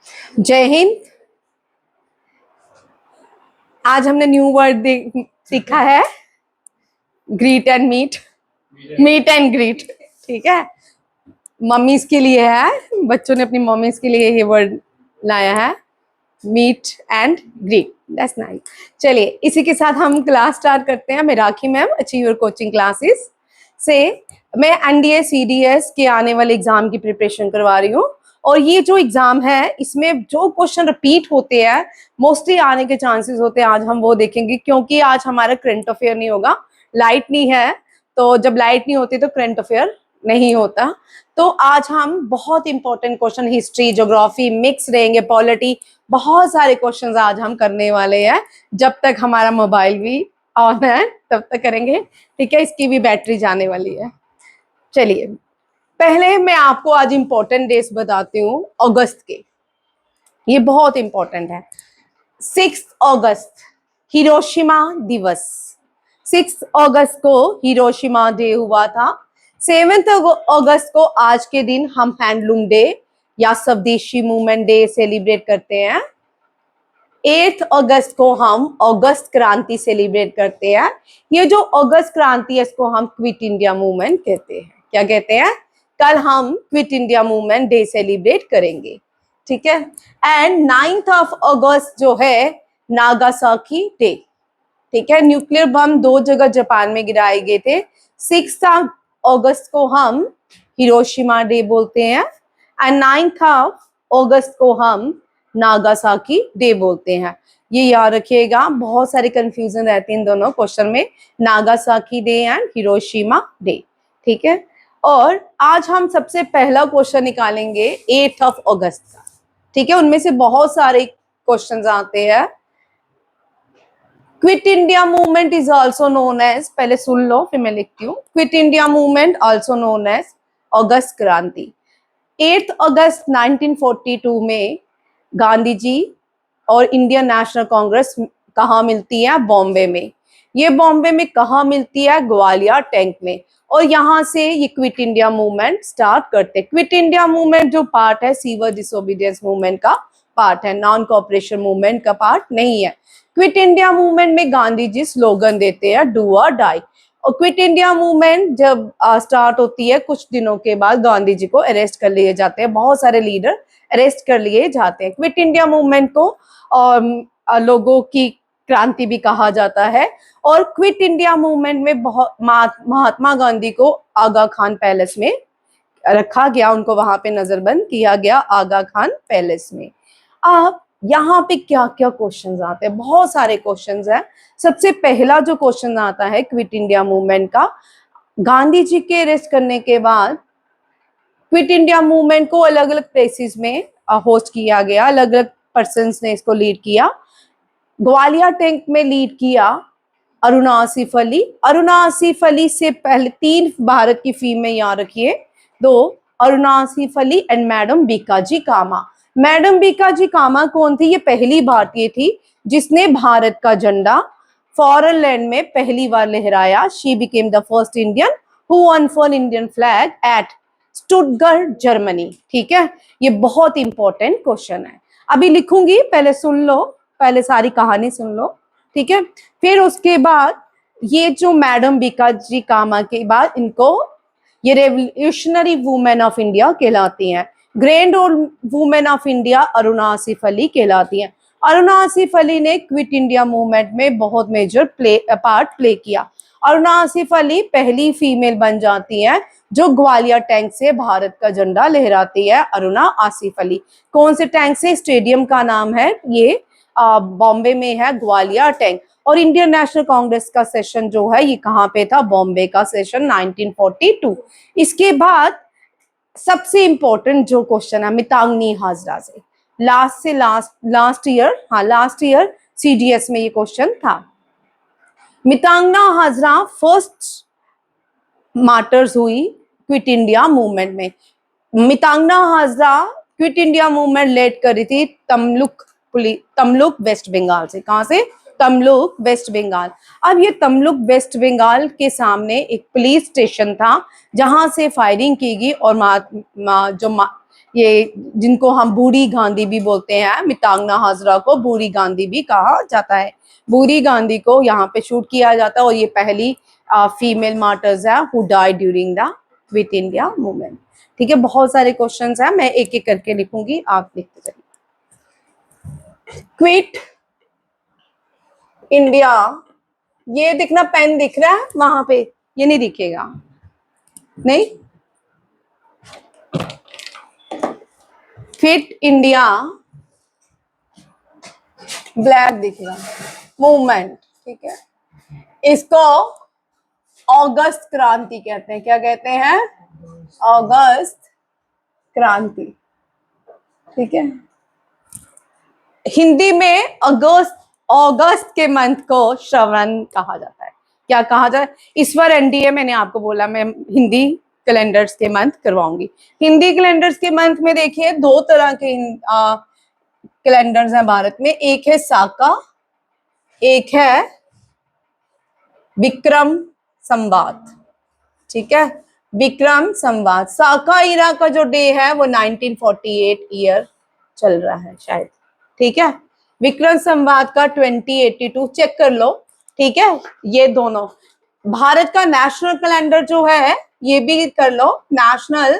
जय हिंद। आज हमने न्यू वर्ड सीखा है, greet and meet, meet and greet. ठीक है, मम्मीज के लिए है, बच्चों ने अपनी मम्मीज के लिए ये वर्ड लाया है, meet and greet. That's nice. चलिए, इसी के साथ हम क्लास स्टार्ट करते हैं। मैं Rakhi ma'am, achieve your coaching classes से मैं एनडीए सीडीएस के आने वाले एग्जाम की प्रिपरेशन करवा रही हूँ। और ये जो एग्जाम है, इसमें जो क्वेश्चन रिपीट होते हैं, मोस्टली आने के चांसेस होते हैं, आज हम वो देखेंगे। क्योंकि आज हमारा करंट अफेयर नहीं होगा, लाइट नहीं है, तो जब लाइट नहीं होती तो करंट अफेयर नहीं होता। तो आज हम बहुत important question, history, geography mix रहेंगे, पॉलिटी, बहुत सारे क्वेश्चंस आज हम करने वाले हैं। जब तक हमारा मोबाइल भी ऑन है तब तक करेंगे। ठीक है, इसकी भी बैटरी जाने वाली है। चलिए, पहले मैं आपको आज इंपॉर्टेंट डेज बताती हूँ अगस्त के। ये बहुत इंपॉर्टेंट है। 6 अगस्त हिरोशिमा दिवस। 6 अगस्त को हिरोशिमा डे हुआ था। 7 अगस्त को आज के दिन हम हैंडलूम डे या स्वदेशी मूवमेंट डे सेलिब्रेट करते हैं। 8 अगस्त को हम अगस्त क्रांति सेलिब्रेट करते हैं। ये जो अगस्त क्रांति है, इसको हम क्विट इंडिया मूवमेंट कहते हैं। क्या कहते हैं? कल हम quit India movement day celebrate करेंगे। ठीक है। एंड 9 अगस्त जो है नागासाकी डे। ठीक है, न्यूक्लियर बम 2 जगह जापान में गिराए गए थे। 6 अगस्त को हम हिरोशिमा डे बोलते हैं एंड 9 अगस्त को हम नागासाकी डे बोलते हैं। ये याद रखिएगा, बहुत सारे कंफ्यूजन रहते हैं इन दोनों क्वेश्चन में, Nagasaki day and Hiroshima day. ठीक है, और आज हम सबसे पहला क्वेश्चन निकालेंगे 8 अगस्त का। ठीक है, उनमें से बहुत सारे क्वेश्चंस आते हैं। Quit India movement is also known as, पहले सुन लो फिर मैं लिखती हूँ। Quit India movement also known as August Kranti. 8 अगस्त 1942 में गांधी जी और इंडियन नेशनल कांग्रेस कहाँ मिलती है? बॉम्बे में। ये बॉम्बे में कहाँ मिलती है? ग्वालियर टैंक में। और यहाँ से ये क्विट इंडिया मूवमेंट स्टार्ट करते हैं। क्विट इंडिया मूवमेंट जो पार्ट है, सिविल डिसोबीडियंस मूवमेंट का पार्ट है, नॉन कोऑपरेशन मूवमेंट का पार्ट नहीं है। क्विट इंडिया मूवमेंट में गांधी जी स्लोगन देते हैं, डू और डाई। और क्विट इंडिया मूवमेंट जब स्टार्ट होती है, कुछ दिनों के बाद गांधी जी को अरेस्ट कर लिए जाते हैं, बहुत सारे लीडर अरेस्ट कर लिए जाते हैं। क्विट इंडिया मूवमेंट को लोगों की क्रांति भी कहा जाता है। और क्विट इंडिया मूवमेंट में बहुत महात्मा गांधी को आगा खान पैलेस में रखा गया, उनको वहां पे नजरबंद किया गया, आगा खान पैलेस में। अब यहाँ पे क्या क्या क्वेश्चंस आते हैं? बहुत सारे क्वेश्चंस हैं। सबसे पहला जो क्वेश्चन आता है क्विट इंडिया मूवमेंट का, गांधी जी के अरेस्ट करने के बाद क्विट इंडिया मूवमेंट को अलग अलग प्लेसेस में होस्ट किया गया, अलग अलग पर्सन्स ने इसको लीड किया। ग्वालियर टैंक में लीड किया अरुणा आसिफ अली। अरुणा आसिफ अली से पहले 3 भारत की फीमेल यहाँ रखिए, 2 Aruna Asaf Ali and madam Bhikaji Cama. Madam Bhikaji Cama कौन थी? ये पहली भारतीय थी जिसने भारत का झंडा फॉरेन लैंड में पहली बार लहराया। She became the first Indian who unfurled Indian flag at Stuttgart Germany. ठीक है, ये बहुत इंपॉर्टेंट क्वेश्चन है। अभी लिखूंगी, पहले सुन लो, पहले सारी कहानी सुन लो। ठीक है, फिर उसके बाद ये जो मैडम बीकाजी कामा के बाद इनको ये रेवोल्यूशनरी वुमेन ऑफ इंडिया कहलाती हैं। Grand old women of India Aruna Asaf Ali कहलाती हैं। अरुणा आसिफ अली ने क्विट इंडिया मूवमेंट में बहुत मेजर पार्ट प्ले किया। अरुणा आसिफ अली पहली फीमेल बन जाती हैं जो ग्वालियर टैंक से भारत का झंडा लहराती है। अरुणा आसिफ अली कौन से टैंक से? स्टेडियम का नाम है ये बॉम्बे में है, ग्वालियर टैंक। और इंडियन नेशनल कांग्रेस का सेशन जो है ये कहाँ पे था? बॉम्बे का सेशन 1942। इसके बाद सबसे इंपॉर्टेंट जो क्वेश्चन है मितांगनी हाजरा से, लास्ट ईयर सीडीएस में ये क्वेश्चन था। मितांगना हाजरा फर्स्ट मार्टर्स हुई क्विट इंडिया मूवमेंट में। Matangini Hazra quit India movement led करी थी तमलुक वेस्ट बंगाल से। कहां से? तमलुक वेस्ट बंगाल। अब ये तमलुक वेस्ट बंगाल के सामने एक पुलिस स्टेशन था जहां से फायरिंग की गई और ये जिनको हम बूढ़ी गांधी भी बोलते हैं, मितांगना हाजरा को बूढ़ी गांधी भी कहा जाता है। बूढ़ी गांधी को यहाँ पे शूट किया जाता है और ये पहली फीमेल मार्टर्स है who died during the quit India movement. ठीक है, बहुत सारे क्वेश्चंस हैं, मैं एक एक करके लिखूंगी, आप लिखते चलिए। क्विट इंडिया, ये दिखना पेन दिख रहा है वहां पे, ये नहीं दिखेगा, नहीं, क्विट इंडिया ब्लैक दिखेगा, मूवमेंट, ठीक है। इसको अगस्त क्रांति कहते हैं, क्या कहते हैं? अगस्त क्रांति, ठीक है। हिंदी में अगस्त के मंथ को श्रवण कहा जाता है। क्या कहा जाता है? इस बार एनडीए मैंने आपको बोला मैं हिंदी कैलेंडर्स के मंथ करवाऊंगी। हिंदी कैलेंडर्स के मंथ में देखिए दो तरह के कैलेंडर्स हैं भारत में, एक है साका, एक है विक्रम संवात, ठीक है। विक्रम संवात, साका इरा का जो डे है वो 1948 ईयर चल रहा है शायद, ठीक है। विक्रम संवात का 2082 चेक कर लो, ठीक है। ये दोनों भारत का नेशनल कैलेंडर जो है ये भी कर लो। नेशनल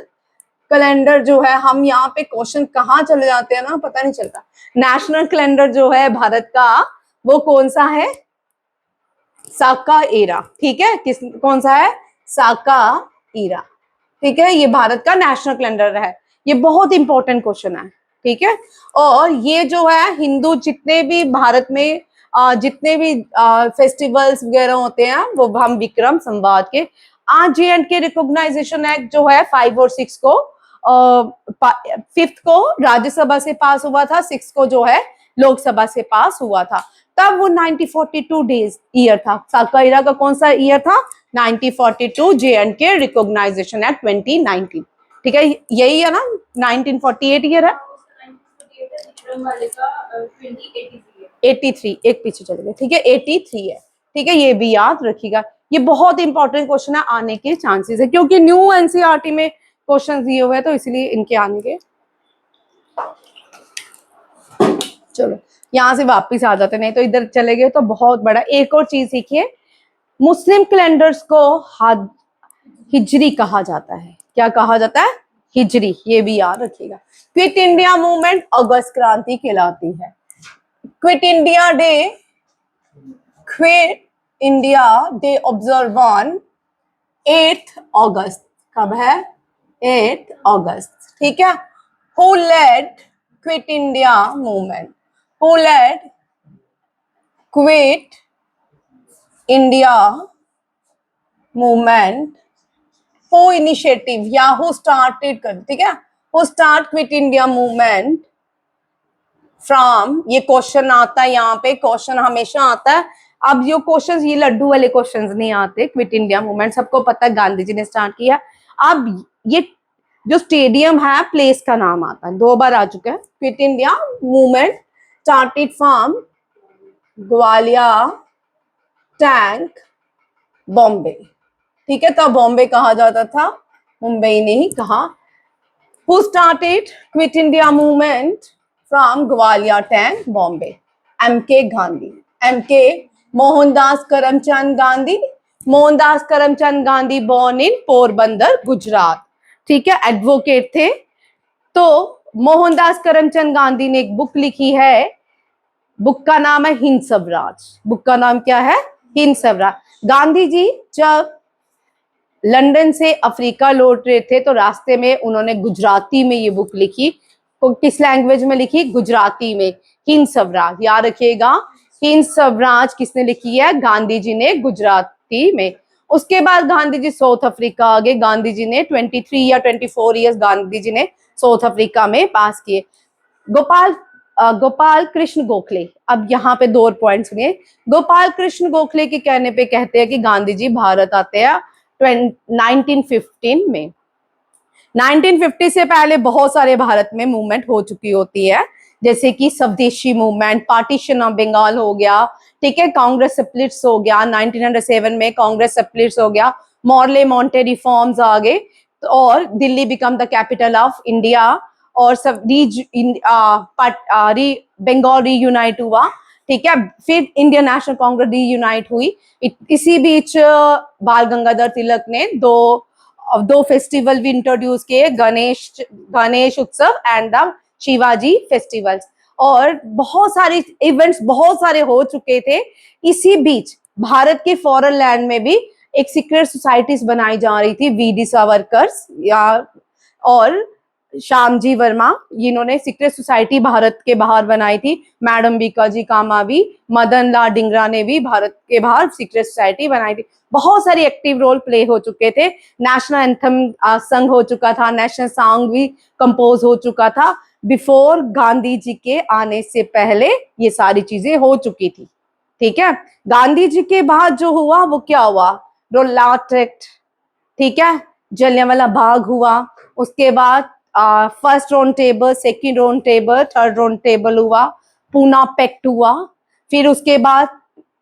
कैलेंडर जो है, हम यहाँ पे क्वेश्चन कहाँ चले जाते हैं ना पता नहीं चलता। नेशनल कैलेंडर जो है भारत का वो कौन सा है? साका एरा, ठीक है। कौन सा है? साका ईरा, ठीक है। ये भारत का नेशनल कैलेंडर है, ये बहुत इंपॉर्टेंट क्वेश्चन है, ठीक है। और ये जो है हिंदू जितने भी भारत में जितने भी फेस्टिवल्स वगैरह होते हैं वो हम विक्रम संवात के, आज J&K रिकॉग्नाइजेशन एक्ट जो है 5 और 6 को 5th को राज्यसभा से पास हुआ था, 6 को जो है लोकसभा से पास हुआ था, तब वो 1942 डेज ईयर था। साका इरा का कौन सा ईयर था? 1942 J&K रिकॉग्नाइजेशन एक्ट 2019, ठीक है। यही है ना, 1948 ईयर है, 83, एक पीछे चले गए, ठीक है, 83 है, ठीक है। ये भी याद रखिएगा, ये बहुत इंपॉर्टेंट क्वेश्चन है, आने के चांसेस है क्योंकि न्यू एनसीईआरटी में क्वेश्चन दिए हुए हैं तो इसलिए इनके आने के। चलो यहां से वापस आ जाते, नहीं तो इधर चले गए तो बहुत बड़ा। एक और चीज सीखिए, मुस्लिम कैलेंडर्स को हिजरी कहा जाता है। क्या कहा जाता है? हिजरी, ये भी याद रखिएगा। क्विट इंडिया मूवमेंट अगस्त क्रांति कहलाती है। Quit India day, quit India day observe on 8th August. कब है? 8th अगस्त, ठीक है। Who led quit India movement? Who led quit India movement? Who initiative या हु स्टार्टेड कर, ठीक है। Who start quit India movement from, ये question आता है यहाँ पे, क्वेश्चन हमेशा आता है। अब जो क्वेश्चन, ये लड्डू वाले क्वेश्चंस नहीं आते। क्विट इंडिया मूवमेंट सबको पता है गांधी जी ने स्टार्ट किया। अब ये जो स्टेडियम है प्लेस का नाम आता है, 2 बार आ चुका है। Quit India movement started from Gowalia tank Bombay, ठीक है। तब बॉम्बे कहा जाता था, मुंबई नहीं कहा। Who started quit India movement from Gowalia tank Bombay? MK Gandhi, MK Mohandas Karamchand Gandhi. Mohandas Karamchand Gandhi born in Porbandar Gujarat, ठीक है, एडवोकेट थे। तो मोहनदास करमचंद गांधी ने एक बुक लिखी है, बुक का नाम है हिंद स्वराज। बुक का नाम क्या है? हिंद स्वराज। गांधी जी जब लंदन से अफ्रीका लौट रहे थे तो रास्ते में उन्होंने गुजराती में ये बुक लिखी। तो किस लैंग्वेज में लिखी? गुजराती में। हिंद स्वराज, याद रखिएगा, हिंद स्वराज किसने लिखी है? गांधी जी ने, गुजराती में। उसके बाद गांधी जी साउथ अफ्रीका आ गए। गांधी जी ने 23 या 24 ईयर्स गांधी जी ने साउथ अफ्रीका में पास किए। गोपाल कृष्ण गोखले, अब यहाँ पे 2 पॉइंट सुनिए। गोपाल कृष्ण गोखले के कहने पे कहते हैं कि गांधी जी भारत आते हैं 1915 में। 1950 से पहले बहुत सारे भारत में मूवमेंट हो चुकी होती है, जैसे कि स्वदेशी मूवमेंट, पार्टीशन ऑफ बंगाल हो गया, ठीक है, कांग्रेस स्प्लिट्स हो गया, 1907 में कांग्रेस स्प्लिट्स हो गया, मॉर्ले मॉन्टे रिफॉर्म्स आ गए, और Delhi become the capital of India और सब बंगाल रीयूनाइट हुआ, ठीक है। फिर इंडियन नेशनल कांग्रेस रीयूनाइट हुई। इसी बीच बाल गंगाधर तिलक ने दो फेस्टिवल भी इंट्रोड्यूस किए, गणेश उत्सव एंड द शिवाजी फेस्टिवल्स। और बहुत सारे इवेंट्स बहुत सारे हो चुके थे। इसी बीच भारत के फॉरेन लैंड में भी एक सीक्रेट सोसाइटीज बनाई जा रही थी, वीडी सावरकर्स या और श्यामजी वर्मा, जिन्होंने सीक्रेट सोसाइटी भारत के बाहर बनाई थी। मैडम बीकाजी कामा भी, मदन लाल डिंगरा ने भी भारत के बाहर सीक्रेट सोसाइटी बनाई थी। बहुत सारी एक्टिव रोल प्ले हो चुके थे। नेशनल एंथम संग हो चुका था, नेशनल सॉन्ग भी कंपोज हो चुका था। बिफोर गांधी जी के आने से पहले ये सारी चीजें हो चुकी थी, ठीक है। गांधी जी के बाद जो हुआ वो क्या हुआ, रोलाट एक्ट, ठीक है, जलियांवाला बाग हुआ। उसके बाद first round table, second round table, third round table हुआ, पूना पैक्ट हुआ। फिर उसके बाद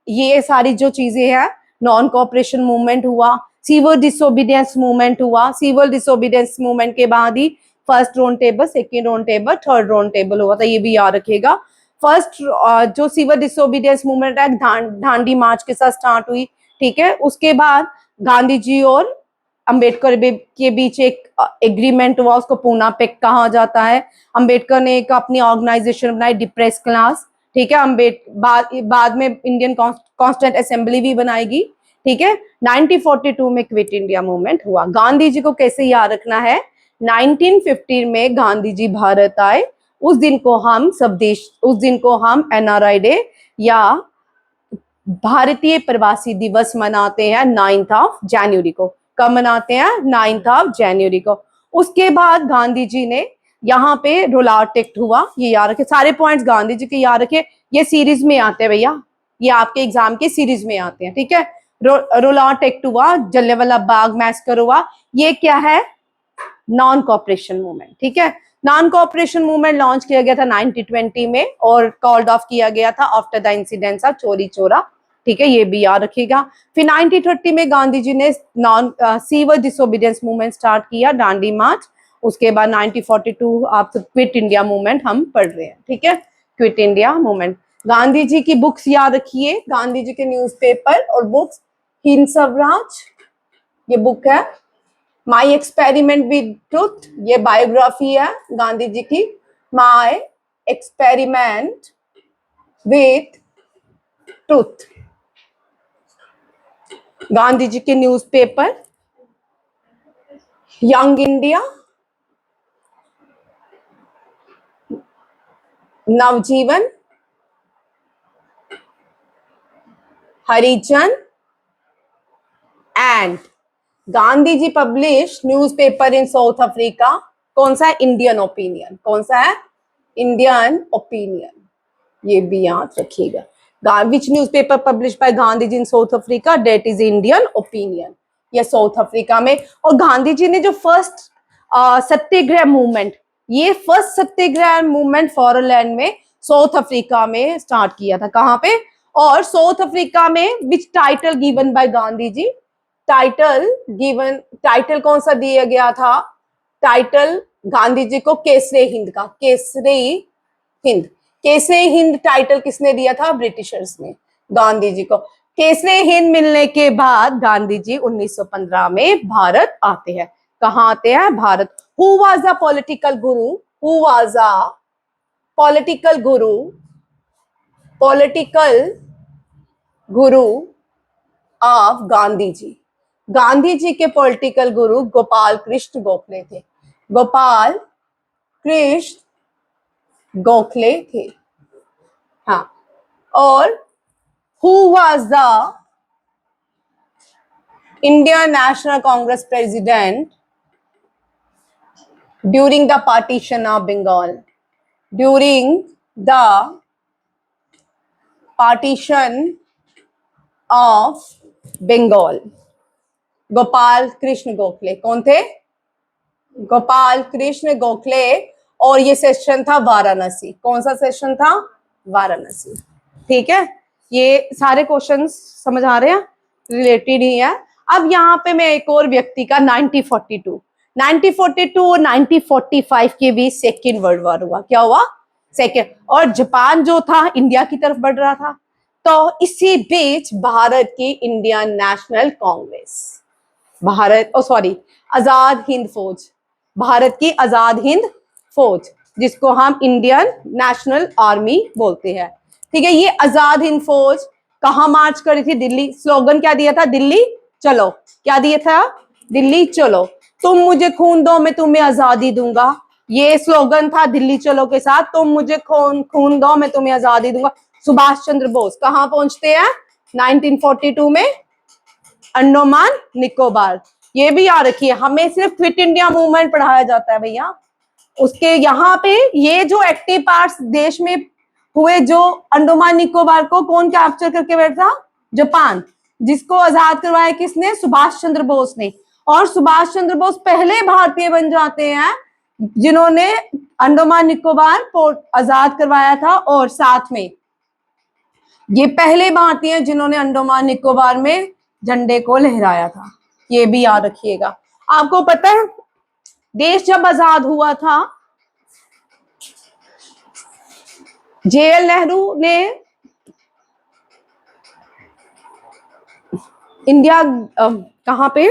ये सारी जो चीजें हैं, नॉन कोऑपरेशन मूवमेंट हुआ, सिविल डिसोबीडियंस मूवमेंट हुआ। सिविल डिसोबीडियंस मूवमेंट के बाद ही first round table, second round table, third round table हुआ था, ये भी याद रखिएगा। फर्स्ट जो सिविल डिसोबीडियंस मूवमेंट है दांडी मार्च के साथ स्टार्ट हुई, ठीक है। उसके बाद गांधी जी और अंबेडकर के बीच एक एग्रीमेंट हुआ, उसको पूना पैक्ट कहा जाता है। अंबेडकर ने एक अपनी ऑर्गेनाइजेशन बनाई, डिप्रेस क्लास, ठीक है। बाद में इंडियन कॉन्स्टिट्यूंट असेंबली भी बनाएगी, ठीक है। 1942 में क्विट इंडिया मूवमेंट हुआ। गांधी जी को कैसे याद रखना है, 1950 में गांधी जी भारत आए, उस दिन को हम एनआरआई डे या भारतीय प्रवासी दिवस मनाते हैं 9 जनवरी को। कब मनाते हैं, 9 जनवरी को। उसके बाद गांधी जी ने यहाँ पे रोलाट एक्ट हुआ, ये याद रखे, सारे पॉइंट्स गांधी जी के याद रखे, ये सीरीज में आते हैं भैया, ये आपके एग्जाम के सीरीज में आते हैं, ठीक है। रोलाट एक्ट हुआ, जलियांवाला बाग मैसकर हुआ, ये क्या है, नॉन कॉपरेशन मूवमेंट, ठीक है। नॉन कॉपरेशन मूवमेंट लॉन्च किया गया था 1920 में और कॉल्ड ऑफ किया गया था आफ्टर द इंसिडेंट्स ऑफ चोरी चोरा, ठीक है, ये भी याद रखिएगा। फिर 1930 में गांधी जी ने non civil disobedience movement start किया, दांडी मार्च। उसके बाद 1942 आप क्विट इंडिया मूवमेंट हम पढ़ रहे हैं, ठीक है, quit India movement. Gandhi ji की बुक्स याद रखिए, गांधी जी के न्यूज़पेपर और बुक्स, हिंद स्वराज ये बुक है, माई एक्सपेरिमेंट विद ट्रुथ ये बायोग्राफी है गांधी जी की, my experiment with truth. Gandhi ji के newspaper, Young India, Navjivan, Harijan and Gandhi ji publish newspaper in South Africa, कौन सा है, इंडियन ओपिनियन, कौन सा है, इंडियन ओपिनियन, ये भी याद रखिएगा। Which newspaper publish by Gandhi ji in South Africa, that is Indian opinion, ये साउथ अफ्रीका में। और गांधी जी ने जो फर्स्ट सत्याग्रह मूवमेंट, ये first satyagraha movement foreign land में साउथ अफ्रीका में स्टार्ट किया था, कहां पे, और साउथ अफ्रीका में which title given by Gandhi ji, title कौन सा दिया गया था, टाइटल गांधी जी को केसरे हिंद का, केसरे हिंद टाइटल किसने दिया था, ब्रिटिशर्स ने गांधी जी को। केसरे हिंद मिलने के बाद गांधी जी 1915 में भारत आते हैं, कहां आते हैं, Bharat. Who was the political Guru, who was the political Guru of Gandhi ji, Gandhi ji के पॉलिटिकल गुरु गोपाल कृष्ण गोखले थे, गोपाल कृष्ण गोखले थे, हाँ। और who was the Indian national Congress president during the partition of Bengal, during the partition of Bengal, Gopal Krishna Gokhale, कौन थे, गोपाल कृष्ण गोखले। और ये सेशन था वाराणसी, कौन सा सेशन था, वाराणसी, ठीक है। ये सारे क्वेश्चंस समझ आ रहे हैं, रिलेटेड ही है। अब यहाँ पे मैं एक और व्यक्ति का 1942 1942 और 1945 के बीच सेकेंड वर्ल्ड वॉर हुआ। क्या हुआ? सेकेंड। और जापान जो था इंडिया की तरफ बढ़ रहा था, तो इसी बीच भारत की Indian national Congress, Bharat sorry Azad Hind Fauj, Bharat की आजाद हिंद फौज, जिसको हम इंडियन नेशनल आर्मी बोलते हैं, ठीक है। ये आजाद हिंद फौज कहां मार्च करी थी? दिल्ली। स्लोगन क्या दिया था? दिल्ली चलो। क्या दिया था? दिल्ली चलो। तुम मुझे खून दो, मैं तुम्हें आजादी दूंगा। ये स्लोगन था दिल्ली चलो के साथ। तुम मुझे खून दो, मैं तुम्हें आजादी दूंगा। सुभाष चंद्र बोस कहां पहुंचते हैं 1942 में? अंडमान निकोबार। ये भी याद रखिए, हमें सिर्फ क्विट इंडिया मूवमेंट पढ़ाया जाता है भैया। उसके यहाँ पे ये जो एक्टिव पार्ट्स देश में हुए, जो अंडमान निकोबार को कौन कैप्चर करके बैठा? जापान। जिसको आजाद करवाया किसने? सुभाष चंद्र बोस ने। और सुभाष चंद्र बोस पहले भारतीय बन जाते हैं जिन्होंने अंडमान निकोबार को आजाद करवाया था, और साथ में ये पहले भारतीय जिन्होंने अंडमान निकोबार में झंडे को लहराया था। ये भी याद रखिएगा। आपको पता है देश जब आजाद हुआ था, जेएल नेहरू ने इंडिया कहां पे?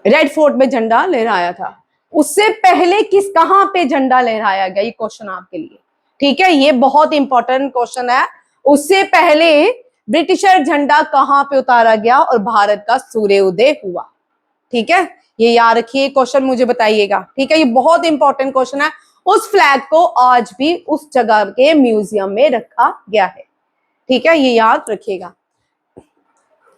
रेड फोर्ट में झंडा लहराया था। उससे पहले कहां पे झंडा लहराया गया? ये क्वेश्चन आपके लिए, ठीक है। ये बहुत इंपॉर्टेंट क्वेश्चन है। उससे पहले ब्रिटिशर झंडा कहां पे उतारा गया और भारत का सूर्य उदय हुआ? ठीक है, ये याद रखिए, क्वेश्चन मुझे बताइएगा, ठीक है। ये बहुत इंपॉर्टेंट क्वेश्चन है। उस फ्लैग को आज भी उस जगह के म्यूजियम में रखा गया है, ठीक है, ये याद रखिएगा।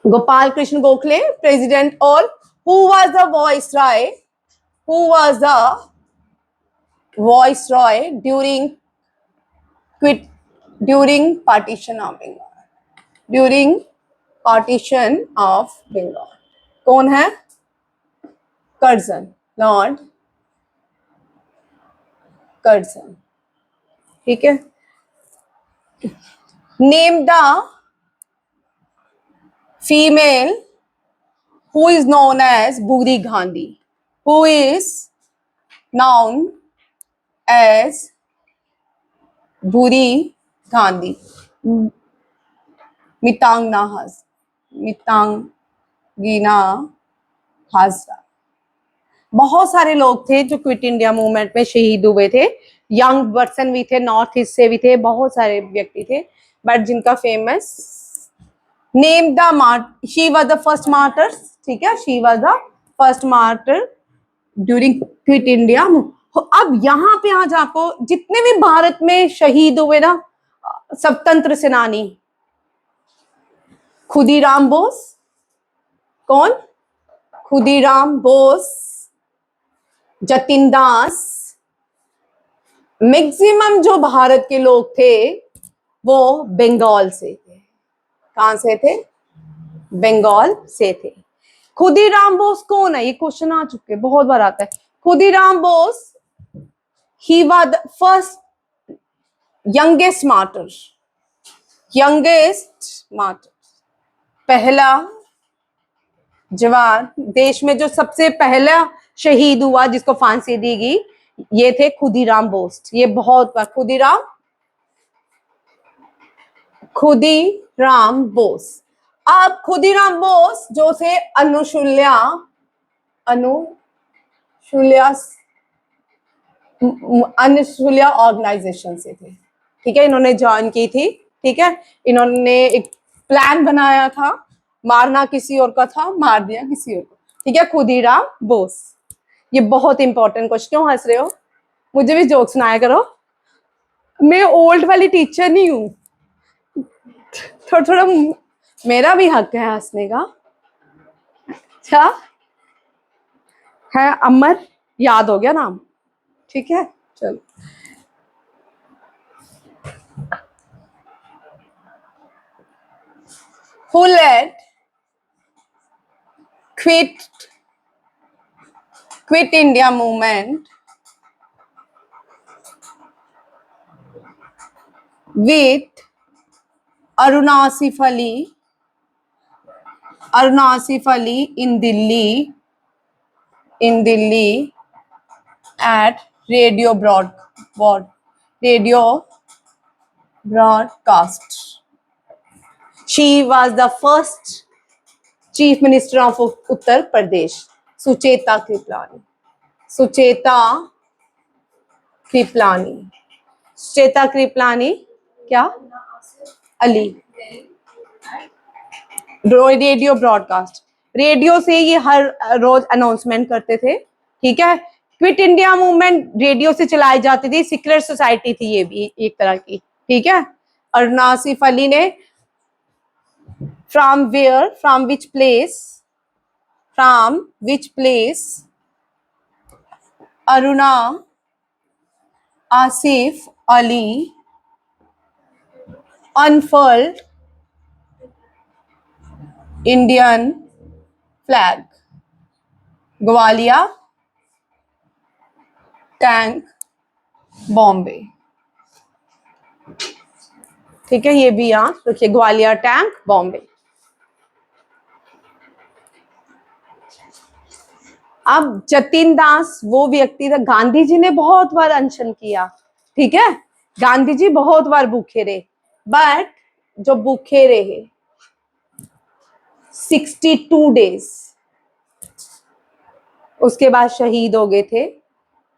गोपाल कृष्ण गोखले प्रेसिडेंट, और who was the viceroy, who was the viceroy during partition of Bengal, during partition of Bengal? कौन है? कर्जन, लॉर्ड कर्जन, ठीक है। Name the female who is known as Buri Gandhi, who is known as Buri Gandhi, Matangini Matangini Hazra. बहुत सारे लोग थे जो quit India movement में शहीद हुए थे। यंग पर्सन भी थे, नॉर्थ ईस्ट से भी थे, बहुत सारे व्यक्ति थे, बट जिनका famous name the mart, she was the first martyr, ठीक है, she was the first martyr during quit India. अब यहाँ पे आज आपको जितने भी भारत में शहीद हुए ना स्वतंत्र सेनानी, खुदीराम बोस, कौन? खुदीराम बोस, जतिन दास, मैक्सिमम जो भारत के लोग थे वो बंगाल से थे। कहां से थे? बंगाल से थे। खुदीराम बोस कौन है? ये क्वेश्चन आ चुके, बहुत बार आता है। Khudiram Bose, he was the first youngest martyr, youngest martyr, पहला जवान देश में जो सबसे पहला शहीद हुआ जिसको फांसी दी गई, ये थे खुदीराम बोस। ये बहुत बार खुदीराम बोस। अब खुदीराम बोस जो थे अनुशूल्या अनुशूल्या ऑर्गेनाइजेशन से थे, ठीक है। इन्होंने ज्वाइन की थी, ठीक है। इन्होंने एक प्लान बनाया था, मारना किसी और का था, मार दिया किसी और को, ठीक है। खुदीराम बोस। ये बहुत इंपॉर्टेंट क्वेश्चन। क्यों हंस रहे हो? मुझे भी जोक सुनाया करो, मैं ओल्ड वाली टीचर नहीं हूं। थोड़ा थोड़ा मेरा भी हक है हंसने का। अच्छा है, अमर याद हो गया नाम, ठीक है, चलो। Who led quit India movement with Aruna Asif Ali Aruna Asaf Ali in Delhi at radio broadcast. She was the first chief minister of Uttar Pradesh. Sucheta Kriplani. Sucheta Kripalani Sucheta Kripalani क्या अली रेडियो ब्रॉडकास्ट रेडियो से ये हर रोज अनाउंसमेंट करते थे ठीक है क्विट इंडिया मूवमेंट रेडियो से चलाई जाती थी सीक्रेट सोसाइटी थी ये भी एक तरह की ठीक है और नासिफ अली ने from which place Aruna Asaf Ali unfurled Indian flag. Gowalia tank Bombay ठीक है ये भी याद रखिए ग्वालियर टैंक बॉम्बे अब जतिन दास वो व्यक्ति था गांधी जी ने बहुत बार अनशन किया ठीक है गांधी जी बहुत बार भूखे रहे बट जो भूखे रहे 62 डेज उसके बाद शहीद हो गए थे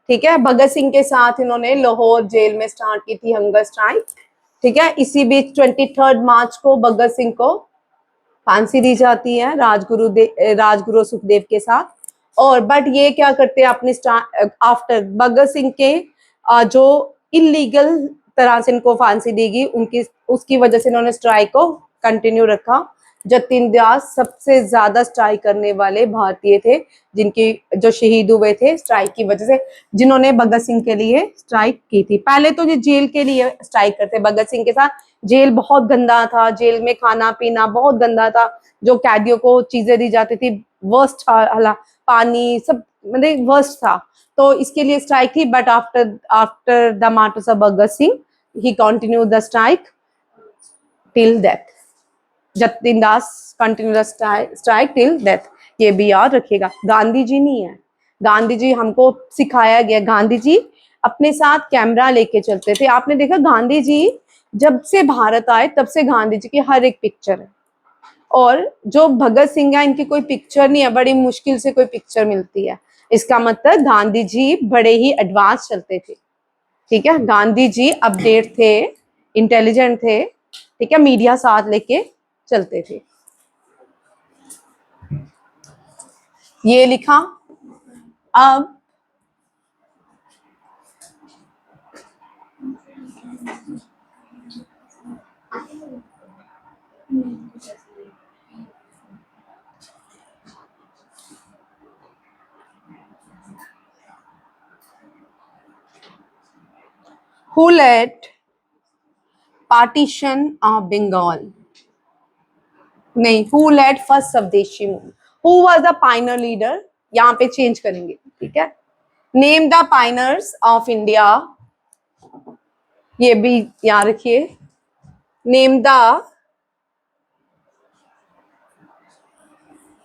ठीक है भगत सिंह के साथ इन्होंने लाहौर जेल में स्टार्ट की थी हंगर स्ट्राइक ठीक है इसी बीच 23 मार्च को भगत सिंह को फांसी दी जाती है राजगुरु सुखदेव के साथ और बट ये क्या करते हैं अपने आफ्टर भगत सिंह के जो इलीगल तरह से इनको फांसी दी गई उनकी उसकी वजह से इन्होंने स्ट्राइक को कंटिन्यू रखा जतिन दास सबसे ज्यादा स्ट्राइक करने वाले भारतीय थे जिनकी जो शहीद हुए थे स्ट्राइक की वजह से जिन्होंने भगत सिंह के लिए स्ट्राइक की थी पहले तो ये जेल के लिए स्ट्राइक करते भगत सिंह के साथ जेल बहुत गंदा था जेल में खाना पीना बहुत गंदा था जो कैदियों को चीजें दी जाती थी वर्स्ट पानी सब मतलब वर्स्ट था तो इसके लिए स्ट्राइक थी but after the martyrs of Bhagat Singh he continue the strike till death Jatin Das continue the strike till death ये भी याद रखिएगा गांधी जी नहीं है गांधी जी हमको सिखाया गया गांधी जी अपने साथ कैमरा लेके चलते थे आपने देखा गांधी जी जब से भारत आए तब से गांधी जी की हर एक पिक्चर है और जो भगत सिंह है इनकी कोई पिक्चर नहीं है बड़ी मुश्किल से कोई पिक्चर मिलती है इसका मतलब गांधी जी बड़े ही एडवांस चलते थे ठीक है गांधी जी अपडेट थे इंटेलिजेंट थे ठीक है मीडिया साथ लेके चलते थे ये लिखा अब who led partition of Bengal नहीं who led first स्वदेशी movement who was the pioneer leader यहाँ पे चेंज करेंगे ठीक है नेम द पाइनर्स ऑफ इंडिया ये भी याद रखिए name the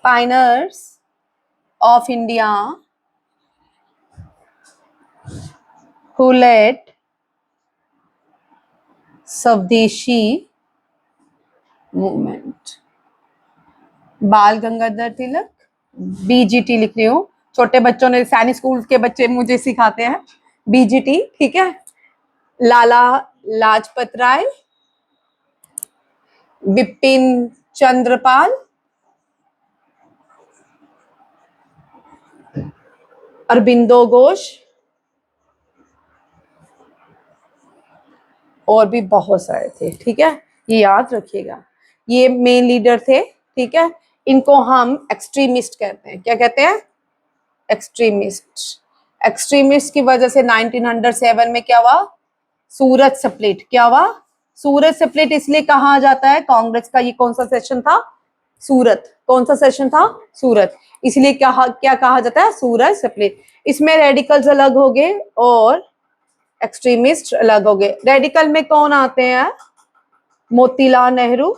पाइनर्स of India who led स्वदेशी मूवमेंट बाल गंगाधर तिलक बीजीटी लिख रही हूँ छोटे बच्चों ने सैनिक स्कूल के बच्चे मुझे सिखाते हैं बीजीटी ठीक है लाला लाजपत राय बिपिन चंद्रपाल अरबिंदो घोष और भी बहुत सारे थे ठीक है ये याद रखिएगा ये मेन लीडर थे ठीक है इनको हम एक्सट्रीमिस्ट कहते हैं क्या कहते हैं एक्सट्रीमिस्ट की वजह से 1907 में क्या हुआ सूरत स्प्लिट क्या हुआ सूरत स्प्लिट इसलिए कहा जाता है कांग्रेस का ये कौन सा सेशन था सूरत कौन सा सेशन था सूरत इसलिए क्या कहा जाता है सूरत स्प्लिट इसमें रेडिकल्स अलग हो गए और एक्सट्रीमिस्ट अलग हो गए रेडिकल में कौन आते हैं मोतीलाल नेहरू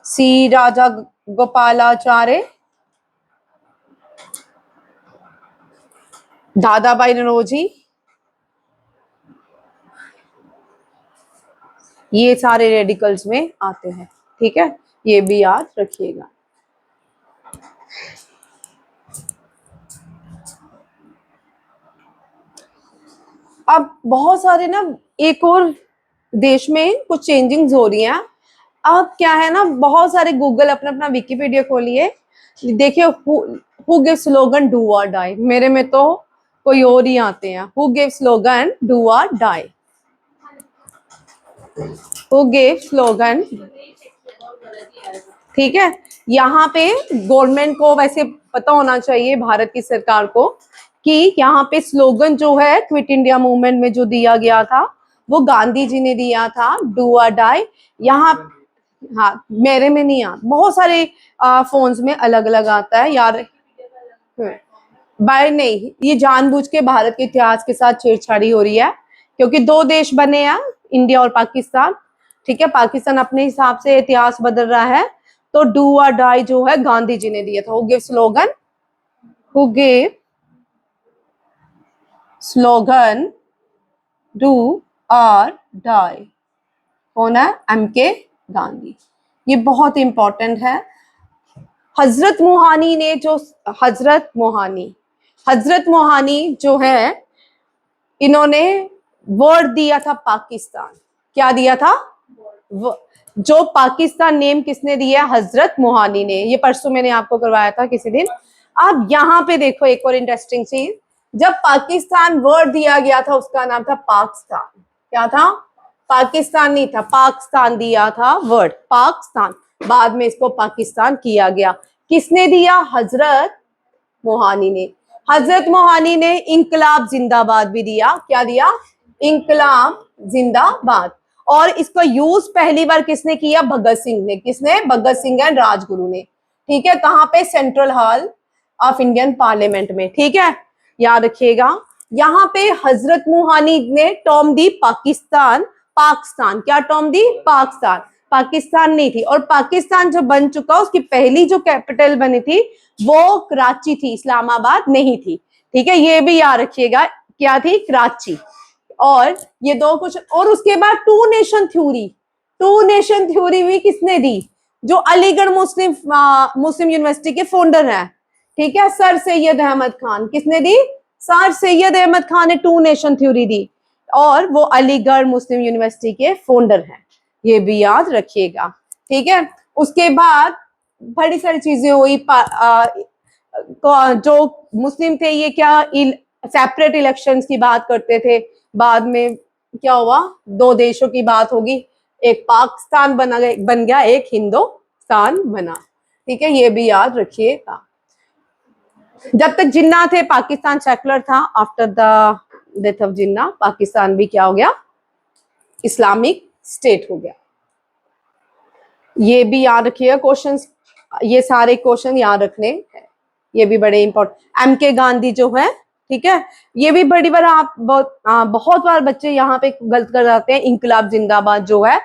सी राजा गोपालाचार्य, दादाभाई नौरोजी, ये सारे रेडिकल्स में आते हैं। ठीक है, ये भी याद रखिएगा। अब बहुत सारे ना, एक और देश में कुछ चेंजिंग्स हो रही हैं। अब क्या है ना, बहुत सारे गूगल अपना अपना विकिपीडिया खोलिए, देखिए हु गिव स्लोगन डू और डाई। मेरे में तो कोई और ही आते हैं। हु गिव स्लोगन डू और डाई, हु गिव स्लोगन। ठीक है, यहाँ पे गवर्नमेंट को वैसे पता होना चाहिए, भारत की सरकार को, कि यहाँ पे स्लोगन जो है क्विट इंडिया मूवमेंट में जो दिया गया था वो गांधी जी ने दिया था, डू और डाई। यहाँ, हाँ मेरे में नहीं आता, बहुत सारे फोन्स में अलग अलग आता है यार। बाय नहीं, ये जानबूझ के भारत के इतिहास के साथ छेड़छाड़ी हो रही है, क्योंकि दो देश बने हैं, इंडिया और पाकिस्तान। ठीक है, पाकिस्तान अपने हिसाब से इतिहास बदल रहा है, तो डू और डाई जो है गांधी जी ने दिया था। Who give slogan, who give slogan do और डाई, कौन है? एम के गांधी। ये बहुत इंपॉर्टेंट है। हजरत मोहानी ने जो, हजरत मोहानी जो है, इन्होंने वर्ड दिया था पाकिस्तान। क्या दिया था? जो पाकिस्तान नेम किसने दिया? हजरत मोहानी ने। ये परसों मैंने आपको करवाया था किसी दिन। अब यहाँ पे देखो एक और इंटरेस्टिंग चीज, जब पाकिस्तान वर्ड दिया गया था उसका नाम था पाकिस्तान। क्या था? पाकिस्तान नहीं था, पाकिस्तान दिया था वर्ड, पाकिस्तान। बाद में इसको पाकिस्तान किया गया। किसने दिया? हजरत मोहानी ने। हजरत मोहानी ने इंकलाब जिंदाबाद भी दिया। क्या दिया? इंकलाब जिंदाबाद। और इसका यूज पहली बार किसने किया? भगत सिंह ने। किसने? भगत सिंह एंड राजगुरु ने। ठीक है, कहां पे? Central hall of Indian parliament में। ठीक है, याद रखिएगा। यहाँ पे हजरत मोहानी ने टर्म दी पाकिस्तान, पाकिस्तान। क्या टर्म दी? पाकिस्तान। पाकिस्तान नहीं थी, और पाकिस्तान जो बन चुका उसकी पहली जो कैपिटल बनी थी वो कराची थी, इस्लामाबाद नहीं थी। ठीक है, ये भी याद रखिएगा। क्या थी? कराची। और ये दो कुछ, और उसके बाद two nation theory, two nation theory भी किसने दी? जो अलीगढ़ मुस्लिम यूनिवर्सिटी के फाउंडर हैं। ठीक है, सर सैयद अहमद खान। किसने दी? सर सैयद अहमद खान ने टू नेशन थ्योरी दी, और वो अलीगढ़ मुस्लिम यूनिवर्सिटी के फाउंडर हैं। ये भी याद रखिएगा। ठीक है, उसके बाद बड़ी सारी चीजें हुई। जो मुस्लिम थे ये क्या सेपरेट इलेक्शंस की बात करते थे। बाद में क्या हुआ? दो देशों की बात होगी, एक पाकिस्तान बन गया, एक हिंदुस्तान बना। ठीक है, ये भी याद रखिएगा। जब तक जिन्ना थे पाकिस्तान सेकुलर था। आफ्टर द डेथ ऑफ जिन्ना पाकिस्तान भी क्या हो गया? इस्लामिक स्टेट हो गया। ये भी याद रखिएगा क्वेश्चंस, ये सारे क्वेश्चन याद रखने हैं, ये भी बड़े इंपॉर्टेंट। एम के गांधी जो है, ठीक है, ये भी बड़ी बार आप बहुत बार बच्चे यहाँ पे गलत कर जाते हैं। इंकलाब जिंदाबाद जो है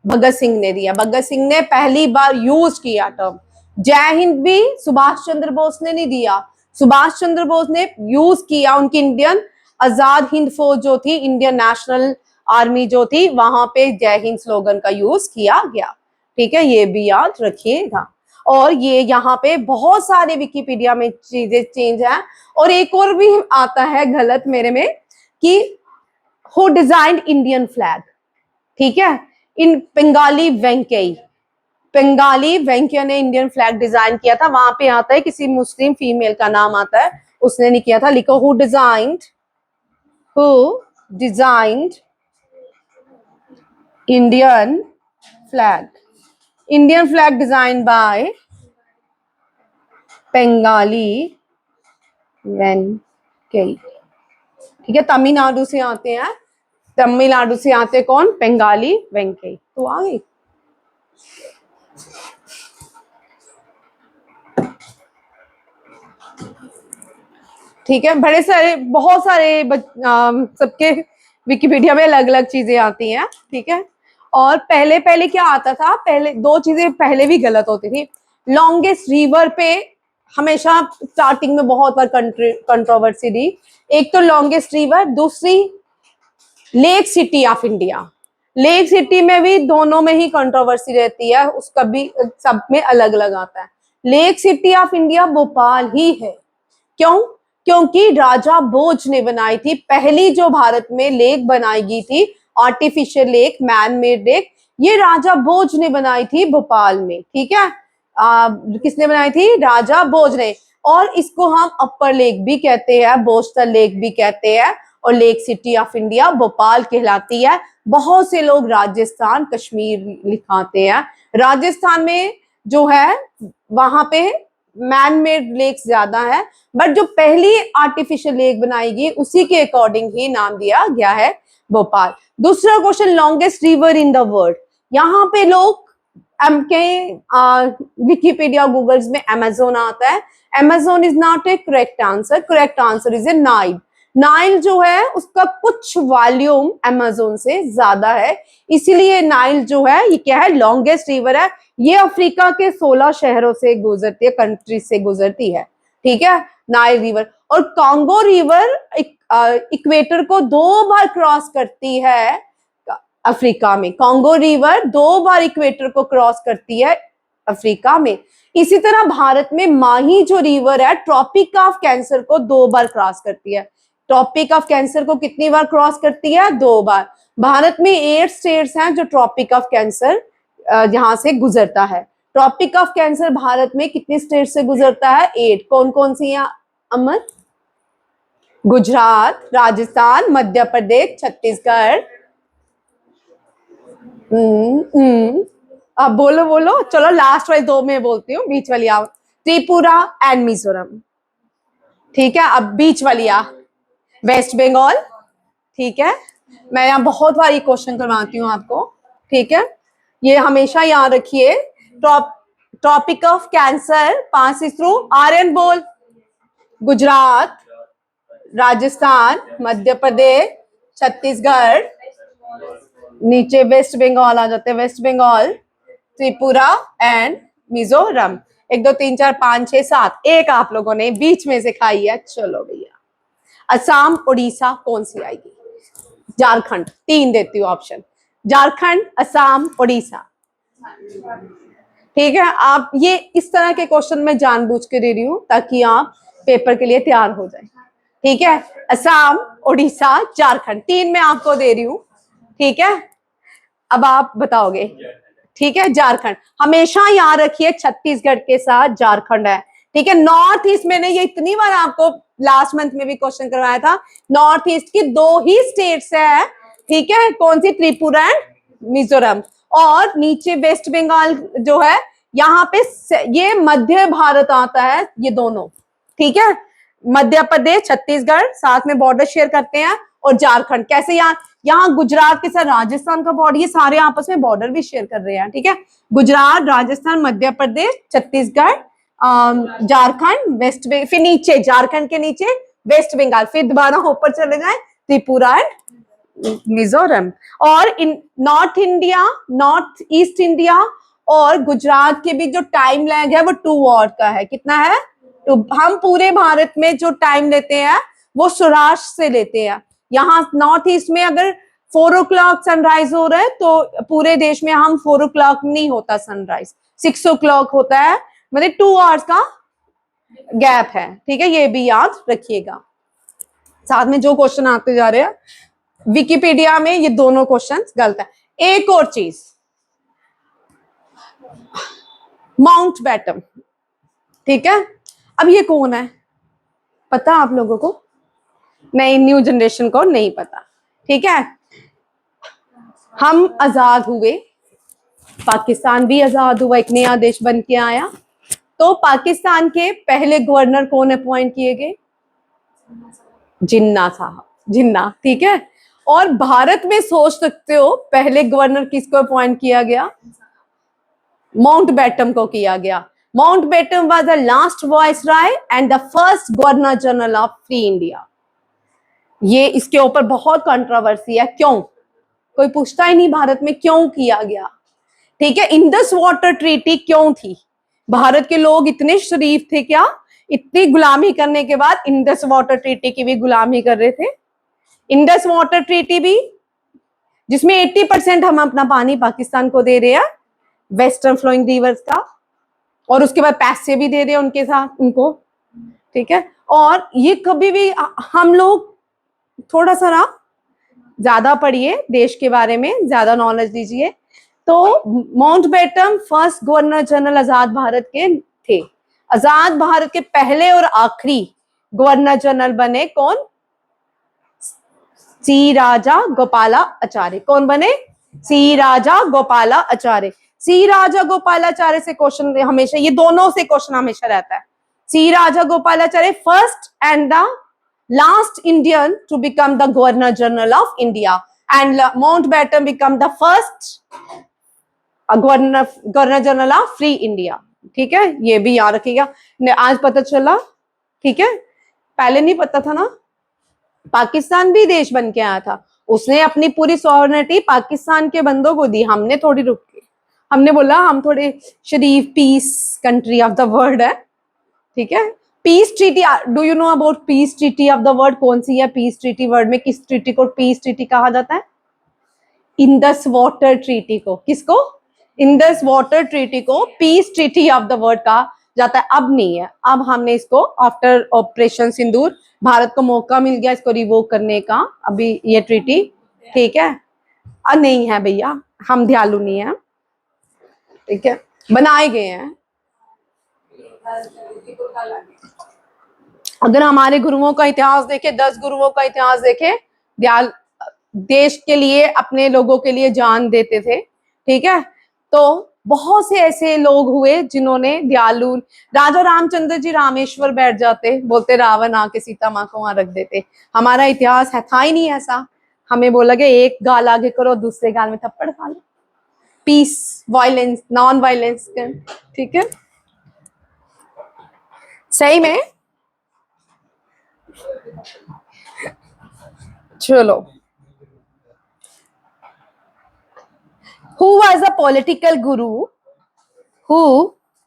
भगत सिंह ने दिया, भगत सिंह ने पहली बार यूज किया टर्म। जय हिंद भी सुभाष चंद्र बोस ने नहीं दिया, सुभाष चंद्र बोस ने यूज किया। उनकी इंडियन आजाद हिंद फौज जो थी, इंडियन नेशनल आर्मी जो थी, वहां पे जय हिंद स्लोगन का यूज किया गया। ठीक है, ये भी याद रखिएगा। और ये यहाँ पे बहुत सारे विकिपीडिया में चीजें चेंज है। और एक और भी आता है गलत मेरे में, कि हु डिजाइंड इंडियन फ्लैग। ठीक है, इन बंगाली वेंकई, बंगाली वेंकैया ने इंडियन फ्लैग डिजाइन किया था। वहां पे आता है किसी मुस्लिम फीमेल का नाम आता है, उसने नहीं किया था। लिखो who designed Indian flag, Indian flag design by Pingali Venkayya. ठीक है, तमिलनाडु से आते हैं, तमिलनाडु से आते कौन? बंगाली वेंकई। तो आ गई। ठीक है, बड़े सारे बहुत सारे सबके विकिपीडिया में अलग अलग चीजें आती हैं। ठीक है, और पहले पहले क्या आता था, पहले दो चीजें पहले भी गलत होती थी। लॉन्गेस्ट रिवर पे हमेशा स्टार्टिंग में बहुत बार कंट्रोवर्सी दी। एक तो लॉन्गेस्ट रिवर, दूसरी lake city of India. Lake city में भी दोनों में ही कंट्रोवर्सी रहती है, उसका भी सब में अलग अलग आता है। Lake city of India Bhopal ही है। क्यों? क्योंकि राजा भोज ने बनाई थी पहली जो भारत में लेक बनाई गई थी, artificial lake, man made lake, ये राजा भोज ने बनाई थी भोपाल में। ठीक है, किसने बनाई थी? राजा भोज ने। और इसको हम अपर लेक भी कहते हैं, बोस्टन लेक भी कहते हैं, और lake city of India Bhopal कहलाती है। बहुत से लोग राजस्थान, कश्मीर लिखाते हैं। राजस्थान में जो है वहां पे मैन मेड लेक ज्यादा है, बट जो पहली आर्टिफिशियल लेक बनाई गई उसी के अकॉर्डिंग ही नाम दिया गया है भोपाल। दूसरा question, longest river in the world. यहाँ पे लोग विकिपीडिया, गूगल्स में अमेजोन आता है। Amazon is not A correct answer, correct answer is a Nile. Nile जो है उसका कुछ वॉल्यूम अमेजोन से ज्यादा है, इसीलिए नाइल जो है ये क्या है? लॉन्गेस्ट रिवर है। ये अफ्रीका के 16 शहरों से गुजरती है, कंट्री से गुजरती है। ठीक है, नाइल रिवर। और कांगो रिवर इक्वेटर को 2 बार क्रॉस करती है अफ्रीका में। कांगो रिवर 2 बार इक्वेटर को क्रॉस करती है अफ्रीका में। इसी तरह भारत में माही जो रिवर है, ट्रॉपिक ऑफ कैंसर को 2 बार क्रॉस करती है। ट्रॉपिक ऑफ कैंसर को कितनी बार क्रॉस करती है? 2 बार। भारत में 8 स्टेट्स हैं जो ट्रॉपिक ऑफ कैंसर जहां से गुजरता है। ट्रॉपिक ऑफ कैंसर भारत में कितनी स्टेट से गुजरता है? 8। कौन कौन सी हैं अमर? गुजरात, राजस्थान, मध्य प्रदेश, छत्तीसगढ़। अब बोलो बोलो, चलो लास्ट वाली 2 में बोलती हूँ, बीच वाली आओ। त्रिपुरा एंड मिजोरम। ठीक है, अब बीच वाली आ, वेस्ट बंगाल। ठीक है, मैं यहाँ बहुत बार ये क्वेश्चन करवाती हूँ आपको। ठीक है, ये हमेशा याद रखिए। टॉपिक ऑफ कैंसर 5 थ्रू आर्यन बोल। गुजरात, राजस्थान, मध्य प्रदेश, छत्तीसगढ़, नीचे वेस्ट बंगाल आ जाते हैं, वेस्ट बंगाल, त्रिपुरा एंड मिजोरम। 1 2 3 4 5 6 7, एक आप लोगों ने बीच में से खाई है। चलो भैया, असम, उड़ीसा कौन सी आएगी? झारखंड। 3 देती हूँ ऑप्शन, झारखंड, असम, उड़ीसा। ठीक है, आप ये इस तरह के क्वेश्चन में जानबूझ के दे रही हूँ ताकि आप पेपर के लिए तैयार हो जाए। ठीक है, असम, उड़ीसा, झारखंड, 3 में आपको दे रही हूँ। ठीक है, अब आप बताओगे। ठीक है, झारखंड। हमेशा याद रखिए छत्तीसगढ़ के साथ झारखंड है। ठीक है, नॉर्थ ईस्ट, मैंने ये इतनी बार आपको लास्ट मंथ में भी क्वेश्चन करवाया था। नॉर्थ ईस्ट की 2 ही स्टेट्स है। ठीक है, कौन सी? त्रिपुरा एंड मिजोरम। और नीचे वेस्ट बंगाल जो है, यहाँ पे ये मध्य भारत आता है, ये दोनों। ठीक है, मध्य प्रदेश, छत्तीसगढ़ साथ में बॉर्डर शेयर करते हैं, और झारखंड कैसे? यहाँ गुजरात के साथ राजस्थान का बॉर्डर, ये सारे आपस में बॉर्डर भी शेयर कर रहे हैं। ठीक है, गुजरात, राजस्थान, मध्य प्रदेश, छत्तीसगढ़, झारखंड, वेस्ट बंगाल, फिर नीचे झारखंड के नीचे वेस्ट बंगाल, फिर दोबारा ऊपर चले जाए त्रिपुरा एंड मिजोरम। और in north India, north east India और गुजरात के बीच जो टाइम लैग है वो 2 आवर का है। कितना है? तो हम पूरे भारत में जो टाइम लेते हैं वो सौराष्ट्र से लेते हैं। यहाँ नॉर्थ ईस्ट में अगर 4 o'clock सनराइज हो रहा है तो पूरे देश में हम 4 o'clock नहीं होता सनराइज, 6 o'clock होता है, मतलब 2 आवर्स का गैप है। ठीक है, ये भी याद रखिएगा। साथ में जो क्वेश्चन आते जा रहे हैं विकिपीडिया में, ये दोनों क्वेश्चन गलत है। एक और चीज, माउंट बैटन। ठीक है, अब ये कौन है पता आप लोगों को? नई न्यू जनरेशन को नहीं पता। ठीक है, हम आजाद हुए, पाकिस्तान भी आजाद हुआ, एक नया देश बन के आया, तो पाकिस्तान के पहले गवर्नर कौन अपॉइंट किए गए? जिन्ना साहब, जिन्ना। ठीक है, और भारत में सोच सकते हो पहले गवर्नर किसको अपॉइंट किया गया? माउंट बैटन को किया गया। Mountbatten was the last viceroy and the first governor general of free India. ये इसके ऊपर बहुत कंट्रोवर्सी है। क्यों? कोई पूछता ही नहीं भारत में क्यों किया गया। ठीक है, इंडस वाटर ट्रीटी क्यों थी? भारत के लोग इतने शरीफ थे क्या, इतनी गुलामी करने के बाद इंडस वाटर ट्रीटी की भी गुलामी कर रहे थे? इंडस वाटर ट्रीटी भी, जिसमें 80% हम अपना पानी पाकिस्तान को दे रहे हैं, वेस्टर्न फ्लोइंग रिवर्स का, और उसके बाद पैसे भी दे रहे हैं उनके साथ उनको। ठीक है, और ये कभी भी हम लोग थोड़ा सा ना ज्यादा पढ़िए, देश के बारे में ज्यादा नॉलेज दीजिए। तो माउंटबेटन फर्स्ट गवर्नर जनरल आजाद भारत के थे। आजाद भारत के पहले और आखिरी गवर्नर जनरल बने कौन? सी राजा गोपालाचार्य। कौन बने? सी राजा गोपालाचार्य। सी राजा गोपालाचार्य से क्वेश्चन हमेशा, ये दोनों से क्वेश्चन हमेशा रहता है। C Raja Gopalachari first and the last Indian to become the Governor General of India, and Mountbatten become the first Governor General of Free India. ठीक है, ये भी याद रखिएगा, आज पता चला। ठीक है, पहले नहीं पता था ना। पाकिस्तान भी देश बन के आया था, उसने अपनी पूरी सॉवरेनिटी पाकिस्तान के बंदों को दी, हमने थोड़ी रुक के, हमने बोला हम थोड़े शरीफ peace country of the world है। ठीक है, peace treaty, do you know about peace treaty of the world? कौन सी है पीस ट्रीटी? वर्ल्ड में किस ट्रीटी को पीस ट्रीटी कहा जाता है? इंडस वाटर ट्रीटी को। किसको? इंडस वाटर ट्रीटी को piece treaty of the world कहा जाता है। अब नहीं है, अब हमने इसको आफ्टर ऑपरेशन सिंदूर भारत को मौका मिल गया इसको रिवोक करने का। अभी ये ट्रीटी, ठीक है, नहीं है भैया, हम दयालु नहीं है। ठीक है, बनाए गए हैं। अगर हमारे गुरुओं का इतिहास देखे, 10 गुरुओं का इतिहास देखे, देश के लिए, अपने लोगों के लिए जान देते थे। ठीक है, तो बहुत से ऐसे लोग हुए जिन्होंने दयालु, राजा रामचंद्र जी रामेश्वर बैठ जाते, बोलते रावण आके सीता माँ को वहां रख देते। हमारा इतिहास है था ही नहीं ऐसा, हमें बोला गया एक गाल आगे करो दूसरे गाल में थप्पड़ खा लो। Peace, violence, non violence. ठीक है, सही में। चलो, who was a political guru? Who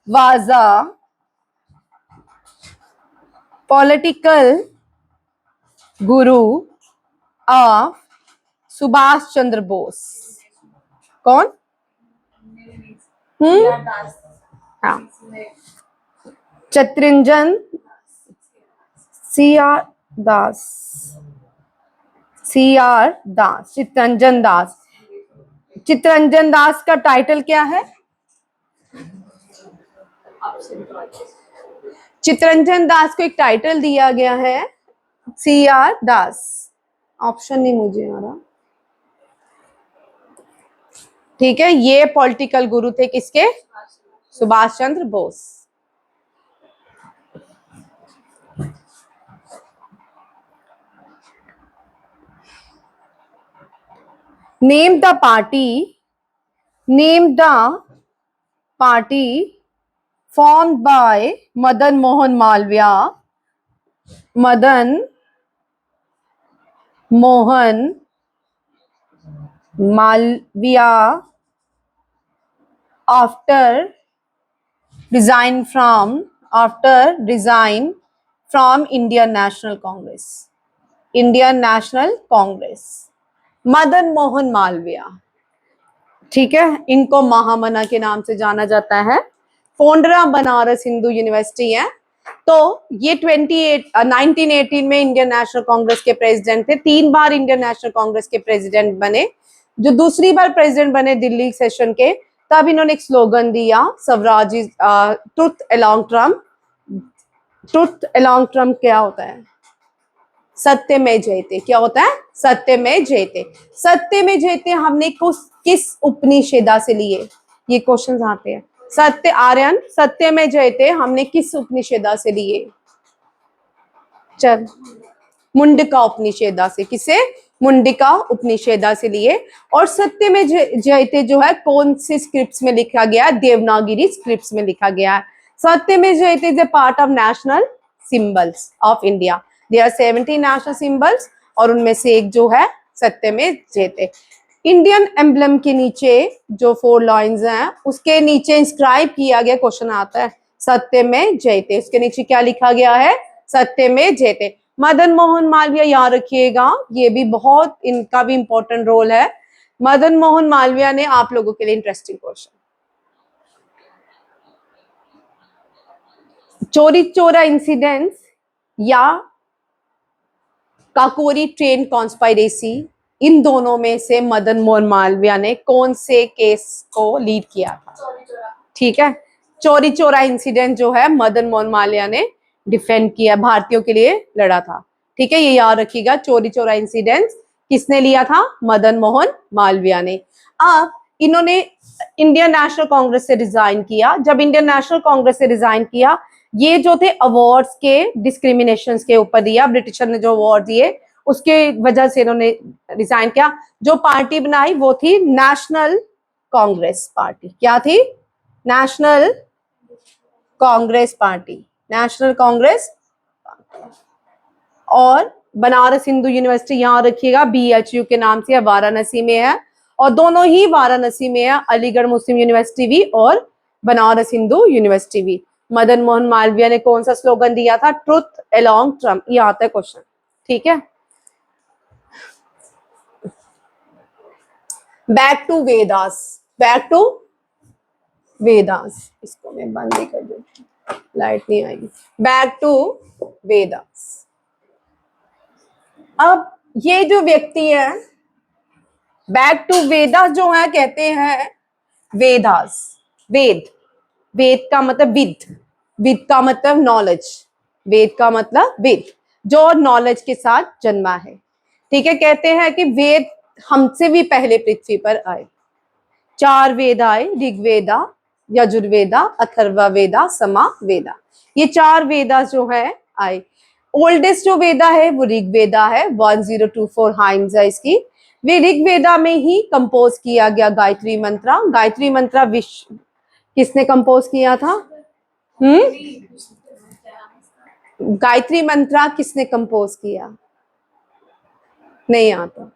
was a political guru of Subhash Chandra Bose? कौन? हाँ, चितरंजन CR दास, CR दास, चितरंजन दास। चितरंजन दास का टाइटल क्या है? चितरंजन दास को एक टाइटल दिया गया है, CR दास। ऑप्शन नहीं मुझे आ रहा। ठीक है, ये पॉलिटिकल गुरु थे किसके? Subhash Chandra Bose. Name the party, name the party formed by Madan Mohan Malviya, Madan Mohan Malviya after resign from Indian National Congress, Indian National Congress, Madan Mohan Malaviya. ठीक है, इनको महामना के नाम से जाना जाता है। फोंडरा बनारस हिंदू यूनिवर्सिटी है। तो ये 1918 में इंडियन नेशनल कांग्रेस के प्रेसिडेंट थे। 3 बार इंडियन नेशनल कांग्रेस के प्रेसिडेंट बने। जो दूसरी बार प्रेसिडेंट बने दिल्ली सेशन के, तब इन्होंने एक स्लोगन दिया, Swaraj is truth along Trump. Truth along Trump क्या होता है? सत्य में जयते। क्या होता है? सत्य में जयते। सत्य में जयते हमने किस उपनिषेदा से लिए? ये क्वेश्चंस आते हैं। सत्य, आर्यन, सत्य में जयते हमने किस उपनिषेदा से लिए? चल, मुंडका उपनिषेदा से। किसे? मुंडका उपनिषेदा से लिए। और सत्य में जयते जो है कौन से स्क्रिप्ट्स में लिखा गया? देवनागरी स्क्रिप्ट्स में लिखा गया है। Satyameva Jayate is a part of national symbols of India. There are 70 national symbols और उनमें से एक जो है सत्य में जयते। इंडियन एम्बलम के नीचे जो 4 लाइन्स हैं उसके नीचे इंस्क्राइब किया गया, क्वेश्चन आता है सत्य में जयते, उसके नीचे क्या लिखा गया है? सत्य में जयते। मदन मोहन मालवीय, याद रखिएगा, ये भी बहुत, इनका भी इंपॉर्टेंट रोल है। मदन मोहन मालवीय ने, आप लोगों के लिए इंटरेस्टिंग क्वेश्चन, चोरी चोरा इंसिडेंट या काकोरी ट्रेन कॉन्स्पायरेसी, इन दोनों में से मदन मोहन मालवीय ने कौन से केस को लीड किया था? ठीक है, चोरी चोरा इंसिडेंट जो है मदन मोहन मालवीय ने डिफेंड किया, भारतीयों के लिए लड़ा था। ठीक है, ये याद रखिएगा, चोरी चोरा इंसिडेंट किसने लिया था? मदन मोहन मालवीय ने। अब इन्होंने इंडियन नेशनल कांग्रेस से रिजाइन किया। जब इंडियन नेशनल कांग्रेस से रिजाइन किया, ये जो थे अवार्ड्स के डिस्क्रिमिनेशन के ऊपर दिया, ब्रिटिशर ने जो अवार्ड दिए उसके वजह से इन्होंने रिजाइन किया। जो पार्टी बनाई वो थी नेशनल कांग्रेस पार्टी। क्या थी? National Congress party, national Congress. और बनारस हिंदू यूनिवर्सिटी, यहां रखिएगा, BHU के नाम से है, वाराणसी में है, और दोनों ही वाराणसी में है, अलीगढ़ मुस्लिम यूनिवर्सिटी भी और बनारस हिंदू यूनिवर्सिटी भी। मदन मोहन मालवीय ने कौन सा स्लोगन दिया था? ट्रुथ अलोंग ट्रम्प, ये आता है क्वेश्चन। ठीक है, back to Vedas, back to Vedas, इसको मैं बंद ही कर देती हूँ, लाइट नहीं आएगी। Back to Vedas. अब ये जो व्यक्ति है, बैक टू वेदास जो है, कहते हैं वेदास, वेद, वेद का मतलब विद, विद का मतलब नॉलेज, वेद का मतलब विद, जो नॉलेज के साथ जन्मा है। ठीक है, कहते हैं कि वेद हमसे भी पहले पृथ्वी पर आए। 4 वेद आए, ऋग्वेदा, यजुर्वेदा, अथर्ववेदा, समावेदा, ये 4 वेदा जो है आए। ओल्डेस्ट जो वेदा है वो ऋग्वेदा है, 1024 हाइम्स है इसकी। वे ऋग्वेदा में ही कंपोज किया गया गायत्री मंत्र। गायत्री मंत्र विश्व किसने कंपोज किया था? गायत्री मंत्र किसने कंपोज किया? नहीं आता।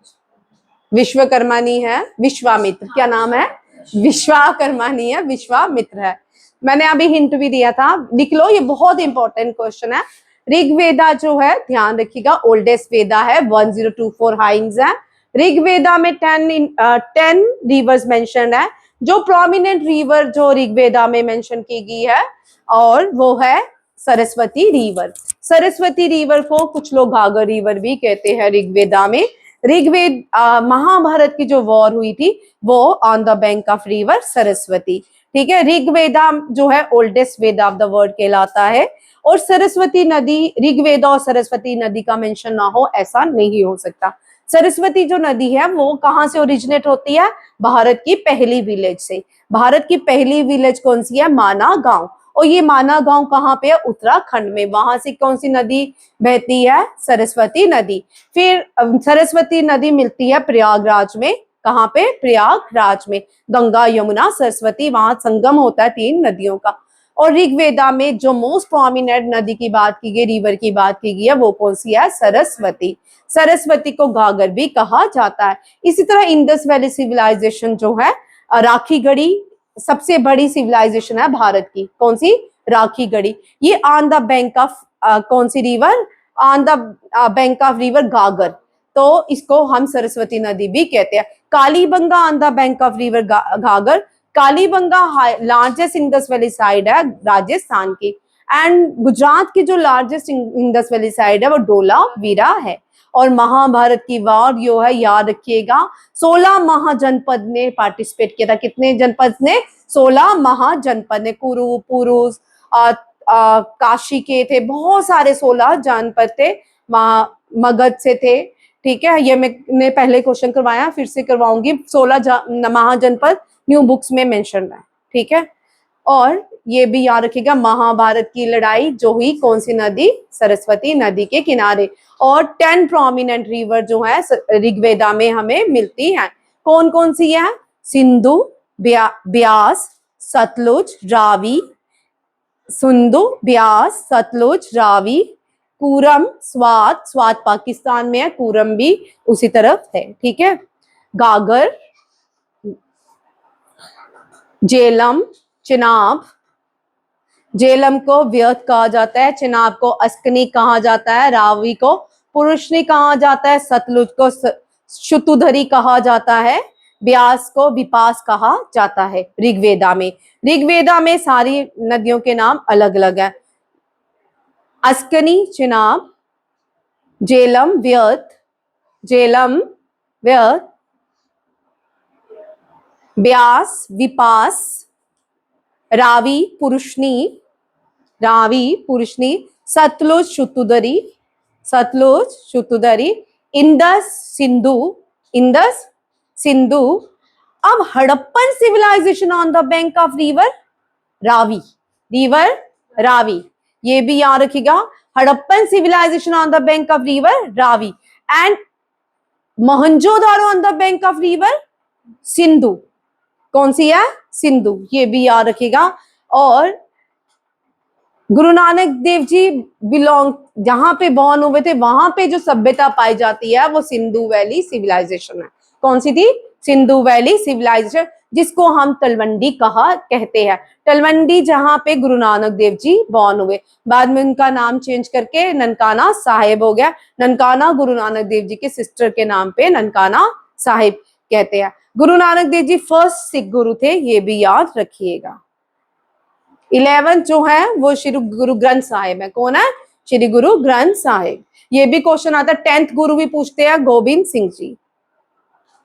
विश्वकर्मा नहीं है, विश्वामित्र। क्या नाम है? विश्वकर्मा नहीं है, विश्वामित्र है। मैंने अभी हिंट भी दिया था, लिख लो, ये बहुत इंपॉर्टेंट क्वेश्चन है। ऋग्वेदा जो है, ध्यान रखिएगा, ओल्डेस्ट वेदा है, 1024 हाइम्स है। ऋग्वेदा में 10 रिवर्स मेंशन है। जो प्रोमिनेंट रिवर जो ऋग्वेदा में मेंशन की गई है, और वो है सरस्वती रिवर। सरस्वती रिवर को कुछ लोग घाघर रिवर भी कहते हैं ऋग्वेदा में। ऋग्वेद, महाभारत की जो वॉर हुई थी वो on the bank of river Saraswati. ठीक है, ऋग्वेदा जो है oldest Veda of the world कहलाता है। और सरस्वती नदी, ऋग्वेदा और सरस्वती नदी का मेंशन ना हो ऐसा नहीं हो सकता। सरस्वती जो नदी है वो कहाँ से ओरिजिनेट होती है? भारत की पहली विलेज से। भारत की पहली विलेज कौन सी है? माना गांव। और ये माना गांव कहाँ पे है? उत्तराखंड में। वहां से कौन सी नदी बहती है? सरस्वती नदी। फिर सरस्वती नदी मिलती है प्रयागराज में। कहाँ पे? प्रयागराज में। गंगा, यमुना, सरस्वती, वहां संगम होता है 3 नदियों का। और ऋग्वेदा में जो मोस्ट प्रोमिनेंट नदी की बात की गई, रिवर की बात की गई है, वो कौन सी है? सरस्वती। सरस्वती को घाघर भी कहा जाता है। इसी तरह इंडस वैली सिविलाइजेशन जो है, राखी गढ़ी सबसे बड़ी सिविलाइजेशन है भारत की। कौन सी? राखी गढ़ी। ये ऑन द बैंक ऑफ कौन सी river? On the bank of river Ghaggar, तो इसको हम सरस्वती नदी भी कहते हैं। Kalibangan on the bank of river Ghaggar. Kalibangan largest Indus valley site है राजस्थान की। एंड गुजरात की जो लार्जेस्ट इंडस वैली साइड है वो धोलावीरा है। और महाभारत की वॉर जो है, याद रखिएगा, 16 महाजनपद ने पार्टिसिपेट किया था। कितने जनपद ने? 16 महाजनपद ने। कुरु, पुरुष, काशी के थे, बहुत सारे 16 जनपद थे, मगध से थे। ठीक है, ये मैंने पहले क्वेश्चन करवाया, फिर से करवाऊंगी। 16 महाजनपद न्यू बुक्स में मेंशन है। ठीक है, और ये भी याद रखिएगा, महाभारत की लड़ाई जो हुई कौन सी नदी? सरस्वती नदी के किनारे। और 10 प्रोमिनेंट रिवर जो है ऋग्वेदा में हमें मिलती हैं। कौन कौन सी है? सिंधु, ब्यास, सतलुज, रावी, सिंधु, ब्यास, सतलुज, रावी, कूरम, स्वात, स्वात पाकिस्तान में है, कूरम भी उसी तरफ है। ठीक है, गागर, झेलम, चिनाब। झेलम को व्यर्थ कहा जाता है, चिनाब को अस्कनी कहा जाता है, रावी को पुरुषनी कहा जाता है, सतलुज को शुतुधरी कहा जाता है, ब्यास को विपास कहा जाता है। ऋग्वेदा में सारी नदियों के नाम अलग अलग है। अस्कनी, चिनाब, झेलम व्यर्थ, ब्यास विपास, रावी पुरुषनी, सतलुज शुतुदरी, इंदस सिंधु। अब Harappan civilisation on the bank of Ravi, ये भी याद रखिएगा। Harappan civilisation on the bank of Ravi and Mohenjodaro on the bank of Sindhu. कौन सी है? सिंधु, ये भी याद रखिएगा। और गुरु नानक देव जी जहां पे बॉर्न हुए थे, वहां पे जो सभ्यता पाई जाती है वो सिंधु वैली सिविलाइजेशन है। कौन सी थी? सिंधु वैली सिविलाइजेशन, जिसको हम तलवंडी कहते हैं। तलवंडी जहां पे गुरु नानक देव जी बॉर्न हुए, बाद में उनका नाम चेंज करके ननकाना साहिब हो गया। ननकाना गुरु नानक देव जी के सिस्टर के नाम पे ननकाना साहिब कहते हैं। गुरु नानक देव जी फर्स्ट सिख गुरु थे, ये भी याद रखिएगा। 11th जो है वो श्री गुरु ग्रंथ साहिब है। कौन है? श्री गुरु ग्रंथ साहिब। ये भी क्वेश्चन आता है। 10th गुरु भी पूछते हैं, गोविंद सिंह जी,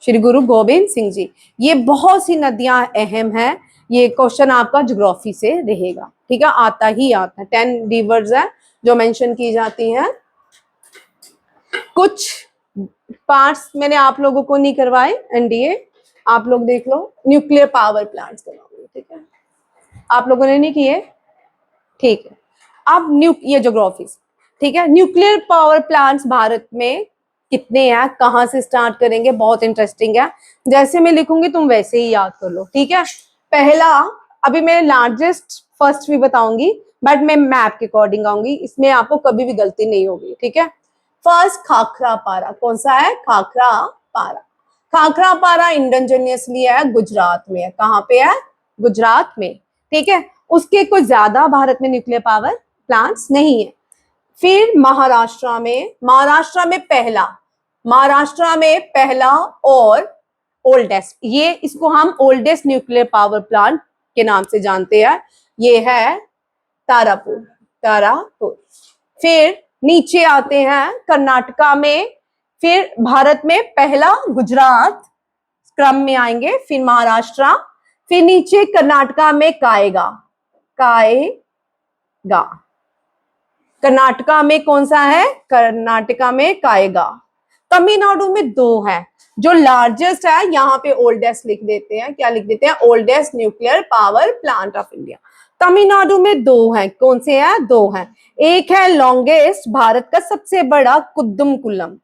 श्री गुरु गोविंद सिंह जी। ये बहुत सी नदियां अहम हैं, ये क्वेश्चन आपका ज्योग्राफी से रहेगा, ठीक है, आता ही आता है। 10 रिवर्स है जो मेंशन की जाती हैं। कुछ पार्ट्स मैंने आप लोगों को नहीं करवाए, एनडीए आप लोग देख लो। न्यूक्लियर पावर प्लांट्स करवाओगे, ठीक है, आप लोगों ने नहीं किए, ठीक है। अब ये ज्योग्राफी, ठीक है। न्यूक्लियर पावर प्लांट्स भारत में कितने हैं, कहां से स्टार्ट करेंगे, बहुत इंटरेस्टिंग है। जैसे मैं लिखूंगी तुम वैसे ही याद कर लो, ठीक है। पहला, अभी मैं लार्जेस्ट फर्स्ट भी बताऊंगी, बट मैं मैप के अकॉर्डिंग आऊंगी, इसमें आपको कभी भी गलती नहीं होगी, ठीक है। फर्स्ट खाखरा पारा, कौन सा है? खाखरा पारा। खाखरा पारा इंडिजिनियसली है, गुजरात में है। कहाँ पे है? गुजरात में, ठीक है। उसके कुछ ज्यादा भारत में न्यूक्लियर पावर प्लांट्स नहीं है। फिर महाराष्ट्र में पहला और ओल्डेस्ट, ये इसको हम ओल्डेस्ट न्यूक्लियर पावर प्लांट के नाम से जानते हैं, ये है तारापुर। फिर नीचे आते हैं कर्नाटका में, फिर भारत में पहला गुजरात क्रम में आएंगे, फिर महाराष्ट्र, फिर नीचे कर्नाटका में कायगा। कर्नाटका में कौन सा है? कर्नाटका में कायगा। तमिलनाडु में 2 है, जो लार्जेस्ट है यहाँ पे ओल्डेस्ट लिख देते हैं। क्या लिख देते हैं? Oldest nuclear power plant of India. Tamil Nadu में 2 है, कौन से है? 2 है। एक है लॉन्गेस्ट, भारत का सबसे बड़ा कुद्दुमकुलम,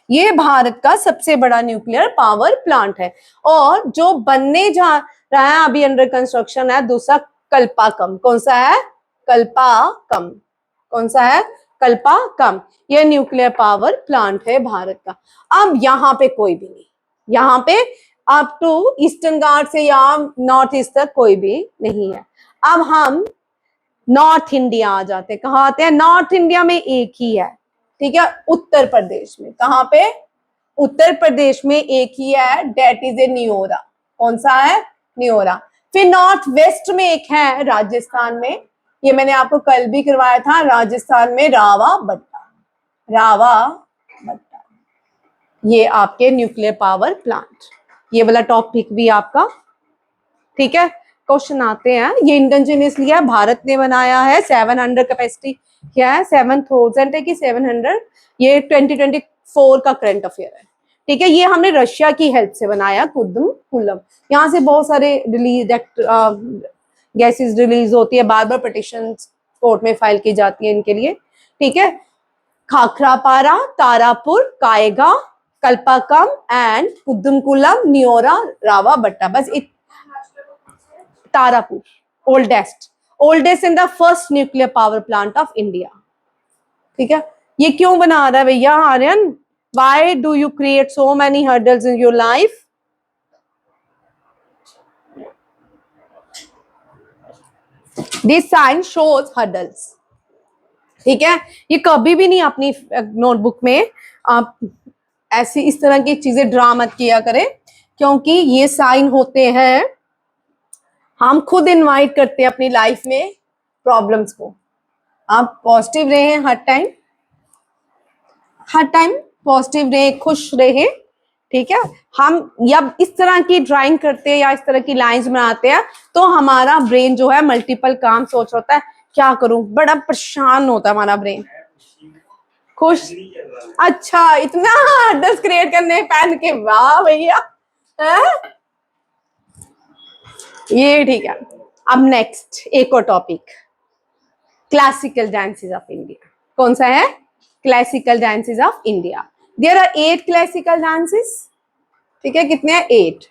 ये भारत का सबसे बड़ा न्यूक्लियर पावर प्लांट है। और जो बनने जा रहा है, अभी अंडर कंस्ट्रक्शन है, दूसरा कल्पाकम। कौन सा है? कल्पाकम। कौन सा है? कल्पाकम। यह न्यूक्लियर पावर प्लांट है भारत का। अब यहाँ पे कोई भी नहीं, यहाँ पे अप टू ईस्टर्न घाट से या नॉर्थ ईस्ट तक कोई भी नहीं है। अब हम नॉर्थ इंडिया आ जाते हैं। कहाँ आते हैं? नॉर्थ इंडिया में एक ही है, ठीक है, उत्तर प्रदेश में। कहाँ पे? उत्तर प्रदेश में एक ही है, डेट इज ए न्योरा। कौन सा है? न्योरा। फिर नॉर्थ वेस्ट में एक है, राजस्थान में, ये मैंने आपको कल भी करवाया था, राजस्थान में रावाबट्टा। ये आपके न्यूक्लियर पावर प्लांट, ये वाला टॉपिक भी आपका, ठीक है। क्वेश्चन आते हैं, ये इंडिजिनियसली है, भारत ने बनाया है। 700 कैपेसिटी क्या है? 7000 है कि 700? ये 2024 का करंट अफेयर है, ठीक है। ये हमने रशिया की हेल्प से बनाया, कुद्दुमकुलम। यहाँ से बहुत सारे गैसेस रिलीज होती है, बार बार पिटिशन कोर्ट में फाइल की जाती है इनके लिए, ठीक है। खाखरापारा, तारापुर, कायगा, कल्पाकम एंड कुद्दुमकुलम, न्योरा, रावाबट्टा। बस Tarapur oldest in the first nuclear power plant of India, ठीक है। ये क्यों बना रहा है भैया Aryan? Why do you create so many hurdles in your life? This sign shows hurdles. ठीक है, ये कभी भी नहीं अपनी नोटबुक में आप ऐसी इस तरह की चीजें ड्रा मत किया करें, क्योंकि ये साइन होते हैं, हम खुद इनवाइट करते हैं अपनी लाइफ में प्रॉब्लम्स को। आप पॉजिटिव रहे हर टाइम, हर टाइम पॉजिटिव रहे, खुश रहे। ठीक है, हम जब इस तरह की ड्राइंग करते हैं या इस तरह की लाइंस बनाते हैं तो हमारा ब्रेन जो है मल्टीपल काम सोच होता है, क्या करूं, बड़ा परेशान होता है हमारा ब्रेन। खुश, अच्छा इतना हर्डल्स क्रिएट करने पहन के, वाह भैया, ये ठीक है। अब नेक्स्ट एक और topic, classical dances of India. कौन सा है? Classical dances of India. There are 8 classical dances. ठीक है, कितने हैं? 8।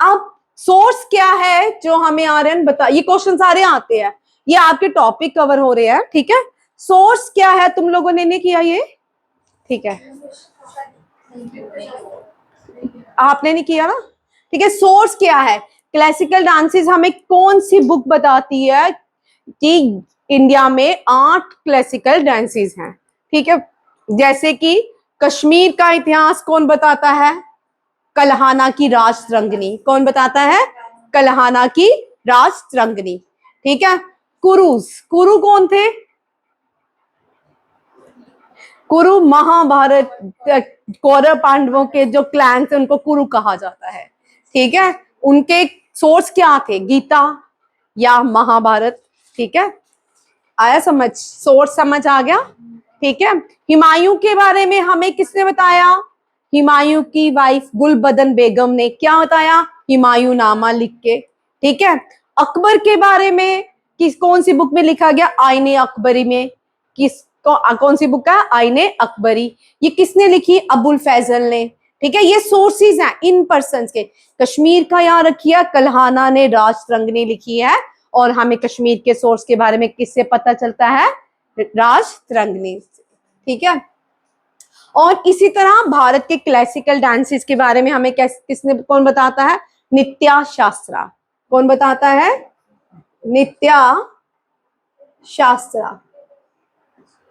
अब सोर्स क्या है जो हमें आर्यन बता, ये क्वेश्चन सारे आते हैं, ये आपके टॉपिक कवर हो रहे हैं। ठीक है, सोर्स क्या है, तुम लोगों ने नहीं किया ये? ठीक है, आपने नहीं किया ना? ठीक है, सोर्स क्या है? क्लासिकल डांसेस हमें कौन सी बुक बताती है कि इंडिया में 8 क्लासिकल डांसेस हैं? ठीक है, जैसे कि कश्मीर का इतिहास कौन बताता है? कल्हाना की राजतरंगिणी। कौन बताता है? कल्हाना की राजतरंगिणी। ठीक है, कुरुस, कुरु कौन थे? कुरु महाभारत, कौरव पांडवों के जो क्लैन थे उनको कुरु कहा जाता है। ठीक है, उनके सोर्स क्या थे? गीता या महाभारत? ठीक है, आया समझ? सोर्स समझ आ गया? ठीक है, हुमायूं के बारे में हमें किसने बताया? हुमायूं की वाइफ गुलबदन बेगम ने क्या बताया? हुमायूं नामा लिख के। ठीक है, अकबर के बारे में किस कौन सी बुक में लिखा गया? आईने अकबरी में। कौन सी बुक है? आईने अकबरी। ये किसने लिखी? अबुल फैजल ने। ठीक है, ये सोर्सेज हैं इन पर्सन के। कश्मीर का यहाँ रखिए, कल्हाना ने राजतरंगिणी लिखी है, और हमें कश्मीर के सोर्स के बारे में किससे पता चलता है? राजतरंगिणी। ठीक है, और इसी तरह भारत के क्लासिकल डांसेस के बारे में हमें किसने कौन बताता है? नित्या शास्त्रा। कौन बताता है? नित्या शास्त्रा।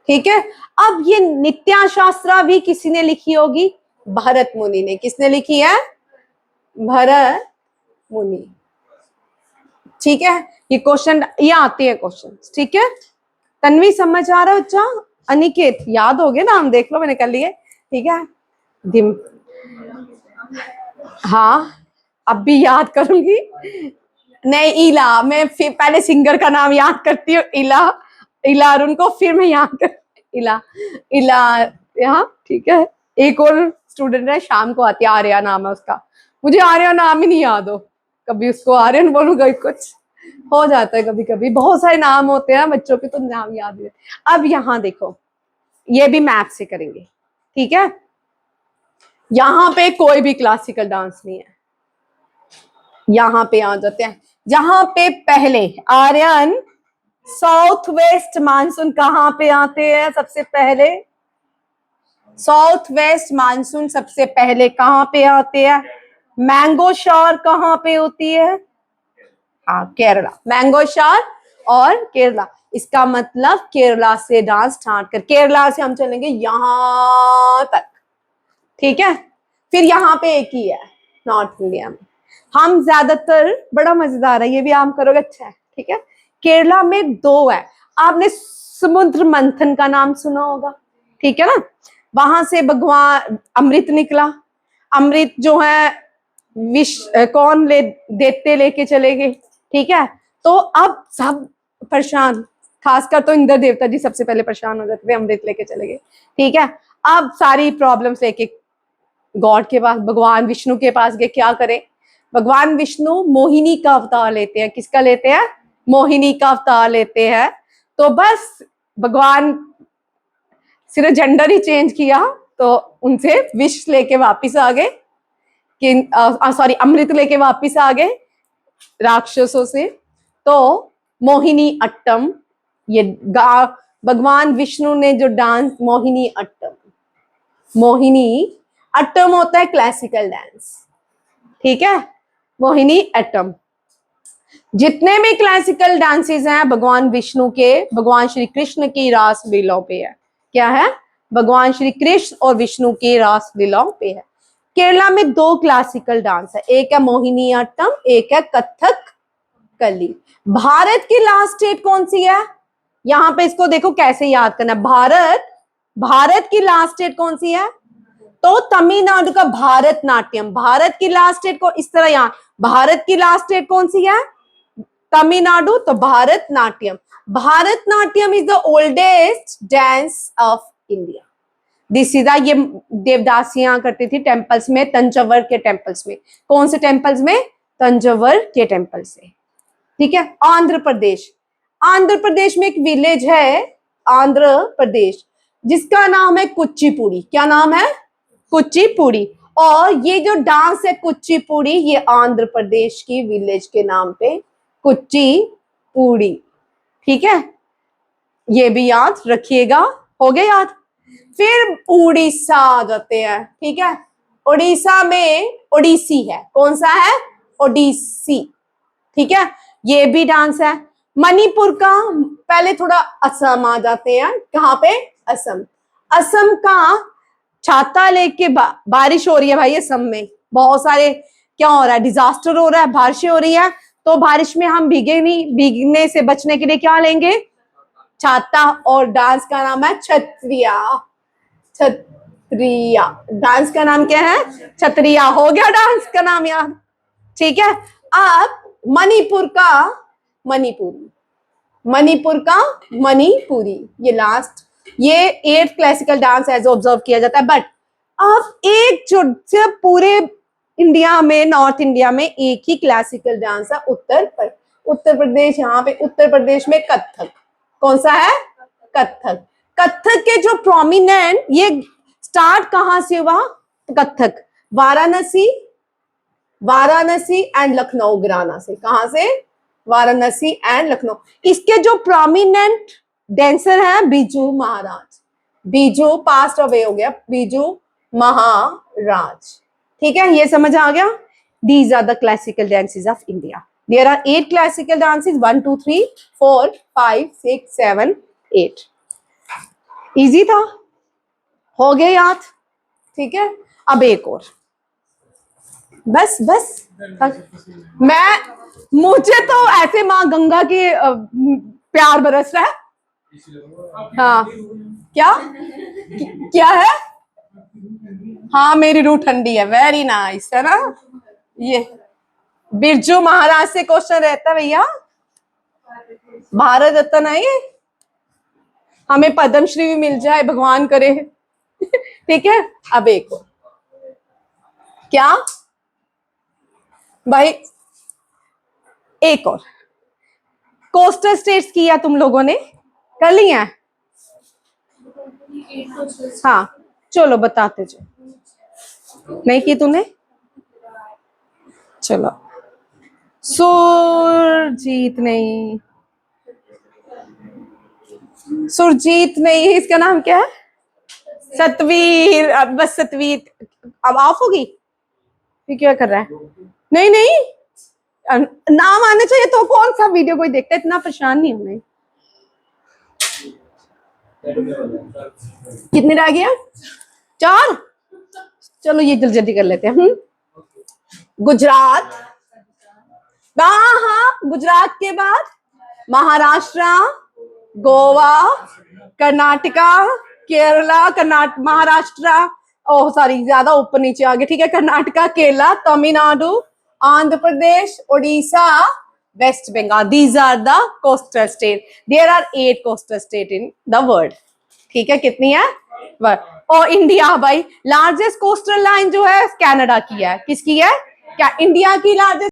ठीक है, अब ये नित्या शास्त्रा भी किसी ने लिखी होगी? भरत मुनि ने। किसने लिखी है? भरत मुनि। ठीक है, ये क्वेश्चन, ये आते हैं क्वेश्चन। ठीक है, तन्वी समझ आ रहा है? अच्छा, अनिकेत याद हो गए नाम, देख लो मैंने कर लिए। ठीक है, दिम, हाँ अब भी याद करूंगी। नहीं, इला, मैं फिर पहले सिंगर का नाम याद करती हूँ, इला, इला अरुण को, फिर मैं याद कर, इला, इला, यहाँ। ठीक है, एक और स्टूडेंट है, शाम को आती है, आर्या नाम है उसका। मुझे आर्या नाम ही नहीं याद हो, कभी उसको आर्यन बोलूंगा, कुछ हो जाता है कभी कभी, बहुत सारे नाम होते हैं बच्चों के तो नाम याद नहीं। अब यहाँ देखो, ये भी मैथ से करेंगे। ठीक है, यहाँ पे कोई भी क्लासिकल डांस नहीं है, यहाँ पे आ जाते हैं। जहां पे पहले आर्यन, साउथ वेस्ट मानसून कहाँ पे आते हैं सबसे पहले? साउथ वेस्ट मानसून सबसे पहले कहाँ पे आते हैं? मैंगो शॉर कहाँ पे होती है? हाँ, केरला। मैंगो शॉर और केरला, इसका मतलब केरला से डांस स्टार्ट कर, केरला से हम चलेंगे यहां तक। ठीक है, फिर यहाँ पे एक ही है नॉर्थ इंडिया में। हम ज्यादातर, बड़ा मजेदार है ये भी, आप करोगे, अच्छा है। ठीक है, केरला में 2 है। आपने समुद्र मंथन का नाम सुना होगा, ठीक है ना? वहां से भगवान अमृत निकला, अमृत जो है विष कौन ले देते लेके चले गए। ठीक है, तो अब सब परेशान, खासकर तो इंद्र देवता जी सबसे पहले परेशान हो जाते थे, अमृत लेके चले गए। ठीक है, अब सारी प्रॉब्लम्स लेके गॉड के पास, भगवान विष्णु के पास गए। क्या करें? भगवान विष्णु मोहिनी का अवतार लेते हैं। किसका लेते हैं? मोहिनी का अवतार लेते हैं। तो बस भगवान सिर्फ जेंडर ही चेंज किया, तो उनसे विष लेके वापिस आ गए, कि सॉरी अमृत लेके वापिस आ गए राक्षसों से। तो मोहिनी अट्टम, ये भगवान विष्णु ने जो डांस मोहिनी अट्टम, मोहिनी अट्टम होता है क्लासिकल डांस, ठीक है, मोहिनी अट्टम। जितने भी क्लासिकल डांसेस हैं भगवान विष्णु के, भगवान श्री कृष्ण की रास लीलाओं पे है। क्या है? भगवान श्री कृष्ण और विष्णु की रास लीलाओं पे है। केरला में दो क्लासिकल डांस है, एक है मोहिनी अट्टम, एक है कथक कली। भारत की लास्ट स्टेट कौन सी है? यहां पे इसको देखो कैसे याद करना। भारत की लास्ट स्टेट कौन सी है? तो तमिलनाडु का भारत नाट्यम। भारत की लास्ट स्टेट को इस तरह, यहां भारत की लास्ट स्टेट कौन सी है? तमिलनाडु, तो Bharat Natyam. Bharat Natyam is the oldest dance of India. This is ये देवदासियां करती थी टेम्पल्स में, तंजौर के टेम्पल्स में। कौन से टेम्पल्स में? तंजौर के टेम्पल से, ठीक है। आंध्र प्रदेश, आंध्र प्रदेश में एक विलेज है आंध्र प्रदेश जिसका नाम है कुचिपुड़ी। क्या नाम है? कुचिपुड़ी। और ये जो डांस है कुचिपुड़ी, ये आंध्र प्रदेश की विलेज के नाम पे कुचिपुड़ी, ठीक है, ये भी याद रखिएगा। हो गया याद? फिर उड़ीसा आ जाते हैं, ठीक है। उड़ीसा में ओडिसी है। कौन सा है? ओडिसी, ठीक है, ये भी डांस है। मणिपुर का, पहले थोड़ा असम आ जाते हैं। कहाँ पे? असम। असम का छाता लेके बारिश हो रही है भाई असम में, बहुत सारे क्या हो रहा है, डिजास्टर हो रहा है, बारिशें हो रही है। तो बारिश में हम भीगे नहीं, भीगने से बचने के लिए क्या लेंगे? छाता। और डांस का नाम है छत्रिया। छत्रिया डांस का नाम क्या है? छत्रिया। हो गया डांस का नाम याद, ठीक है। अब मणिपुर का मणिपुरी, मणिपुर का मणिपुरी, ये लास्ट, ये 8th classical dance as observe किया जाता है। बट अब एक जो सिर्फ पूरे इंडिया में, नॉर्थ इंडिया में एक ही क्लासिकल डांस है, उत्तर प्रदेश। यहाँ पे उत्तर प्रदेश में कथक। कौन सा है? कथक। कथक के जो प्रोमिनेंट, ये स्टार्ट कहां से हुआ? कथक वाराणसी, वाराणसी एंड लखनऊ गिराना से। कहां से? वाराणसी एंड लखनऊ। इसके जो प्रोमिनेंट डांसर हैं बीजू महाराज। बीजू पास्ट अवे हो गया, बीजू महाराज, ठीक है, ये समझ आ गया। These are the classical dances of India. There are 8 classical dances, 1 2 3 4 5 6 7 8। Easy था, हो गया याद, ठीक है। अब एक और, बस बस। मैं, मुझे तो ऐसे माँ गंगा के प्यार बरस रहा है। हाँ, क्या क्या है? हाँ, मेरी रूह ठंडी है। वेरी नाइस, है ना? ये बिरजू महाराज से क्वेश्चन रहता है भैया। भारत रत्न है ये, हमें पद्मश्री भी मिल जाए भगवान करे। ठीक है। अब एक और, क्या भाई, एक और कोस्टल स्टेट्स किया तुम लोगों ने, कर लिया? हाँ, चलो बताते जो नहीं की तूने। चलो, सुरजीत नहीं, सुरजीत नहीं, इसका नाम क्या है? सतवीर। अब बस सतवीर, अब ऑफ होगी, फिर क्या कर रहा है? नहीं नहीं, नाम आना चाहिए तो कौन सा वीडियो कोई देखता है, इतना परेशान नहीं होना। कितने रह गया? 4। चलो ये जल्दी जल्दी कर लेते हैं। गुजरात, हाँ हाँ, गुजरात के बाद महाराष्ट्र, गोवा, कर्नाटका, केरला, महाराष्ट्र, ओह सॉरी ज्यादा ऊपर नीचे आ गए, ठीक है। Karnataka, Kerala, Tamil Nadu, Andhra Pradesh, Odisha, West Bengal. These are the coastal state. There are 8 coastal state in the world, ठीक है। कितनी है? और इंडिया भाई, लार्जेस्ट कोस्टल लाइन जो है कनाडा की है। किसकी है? क्या इंडिया की लार्जेस्ट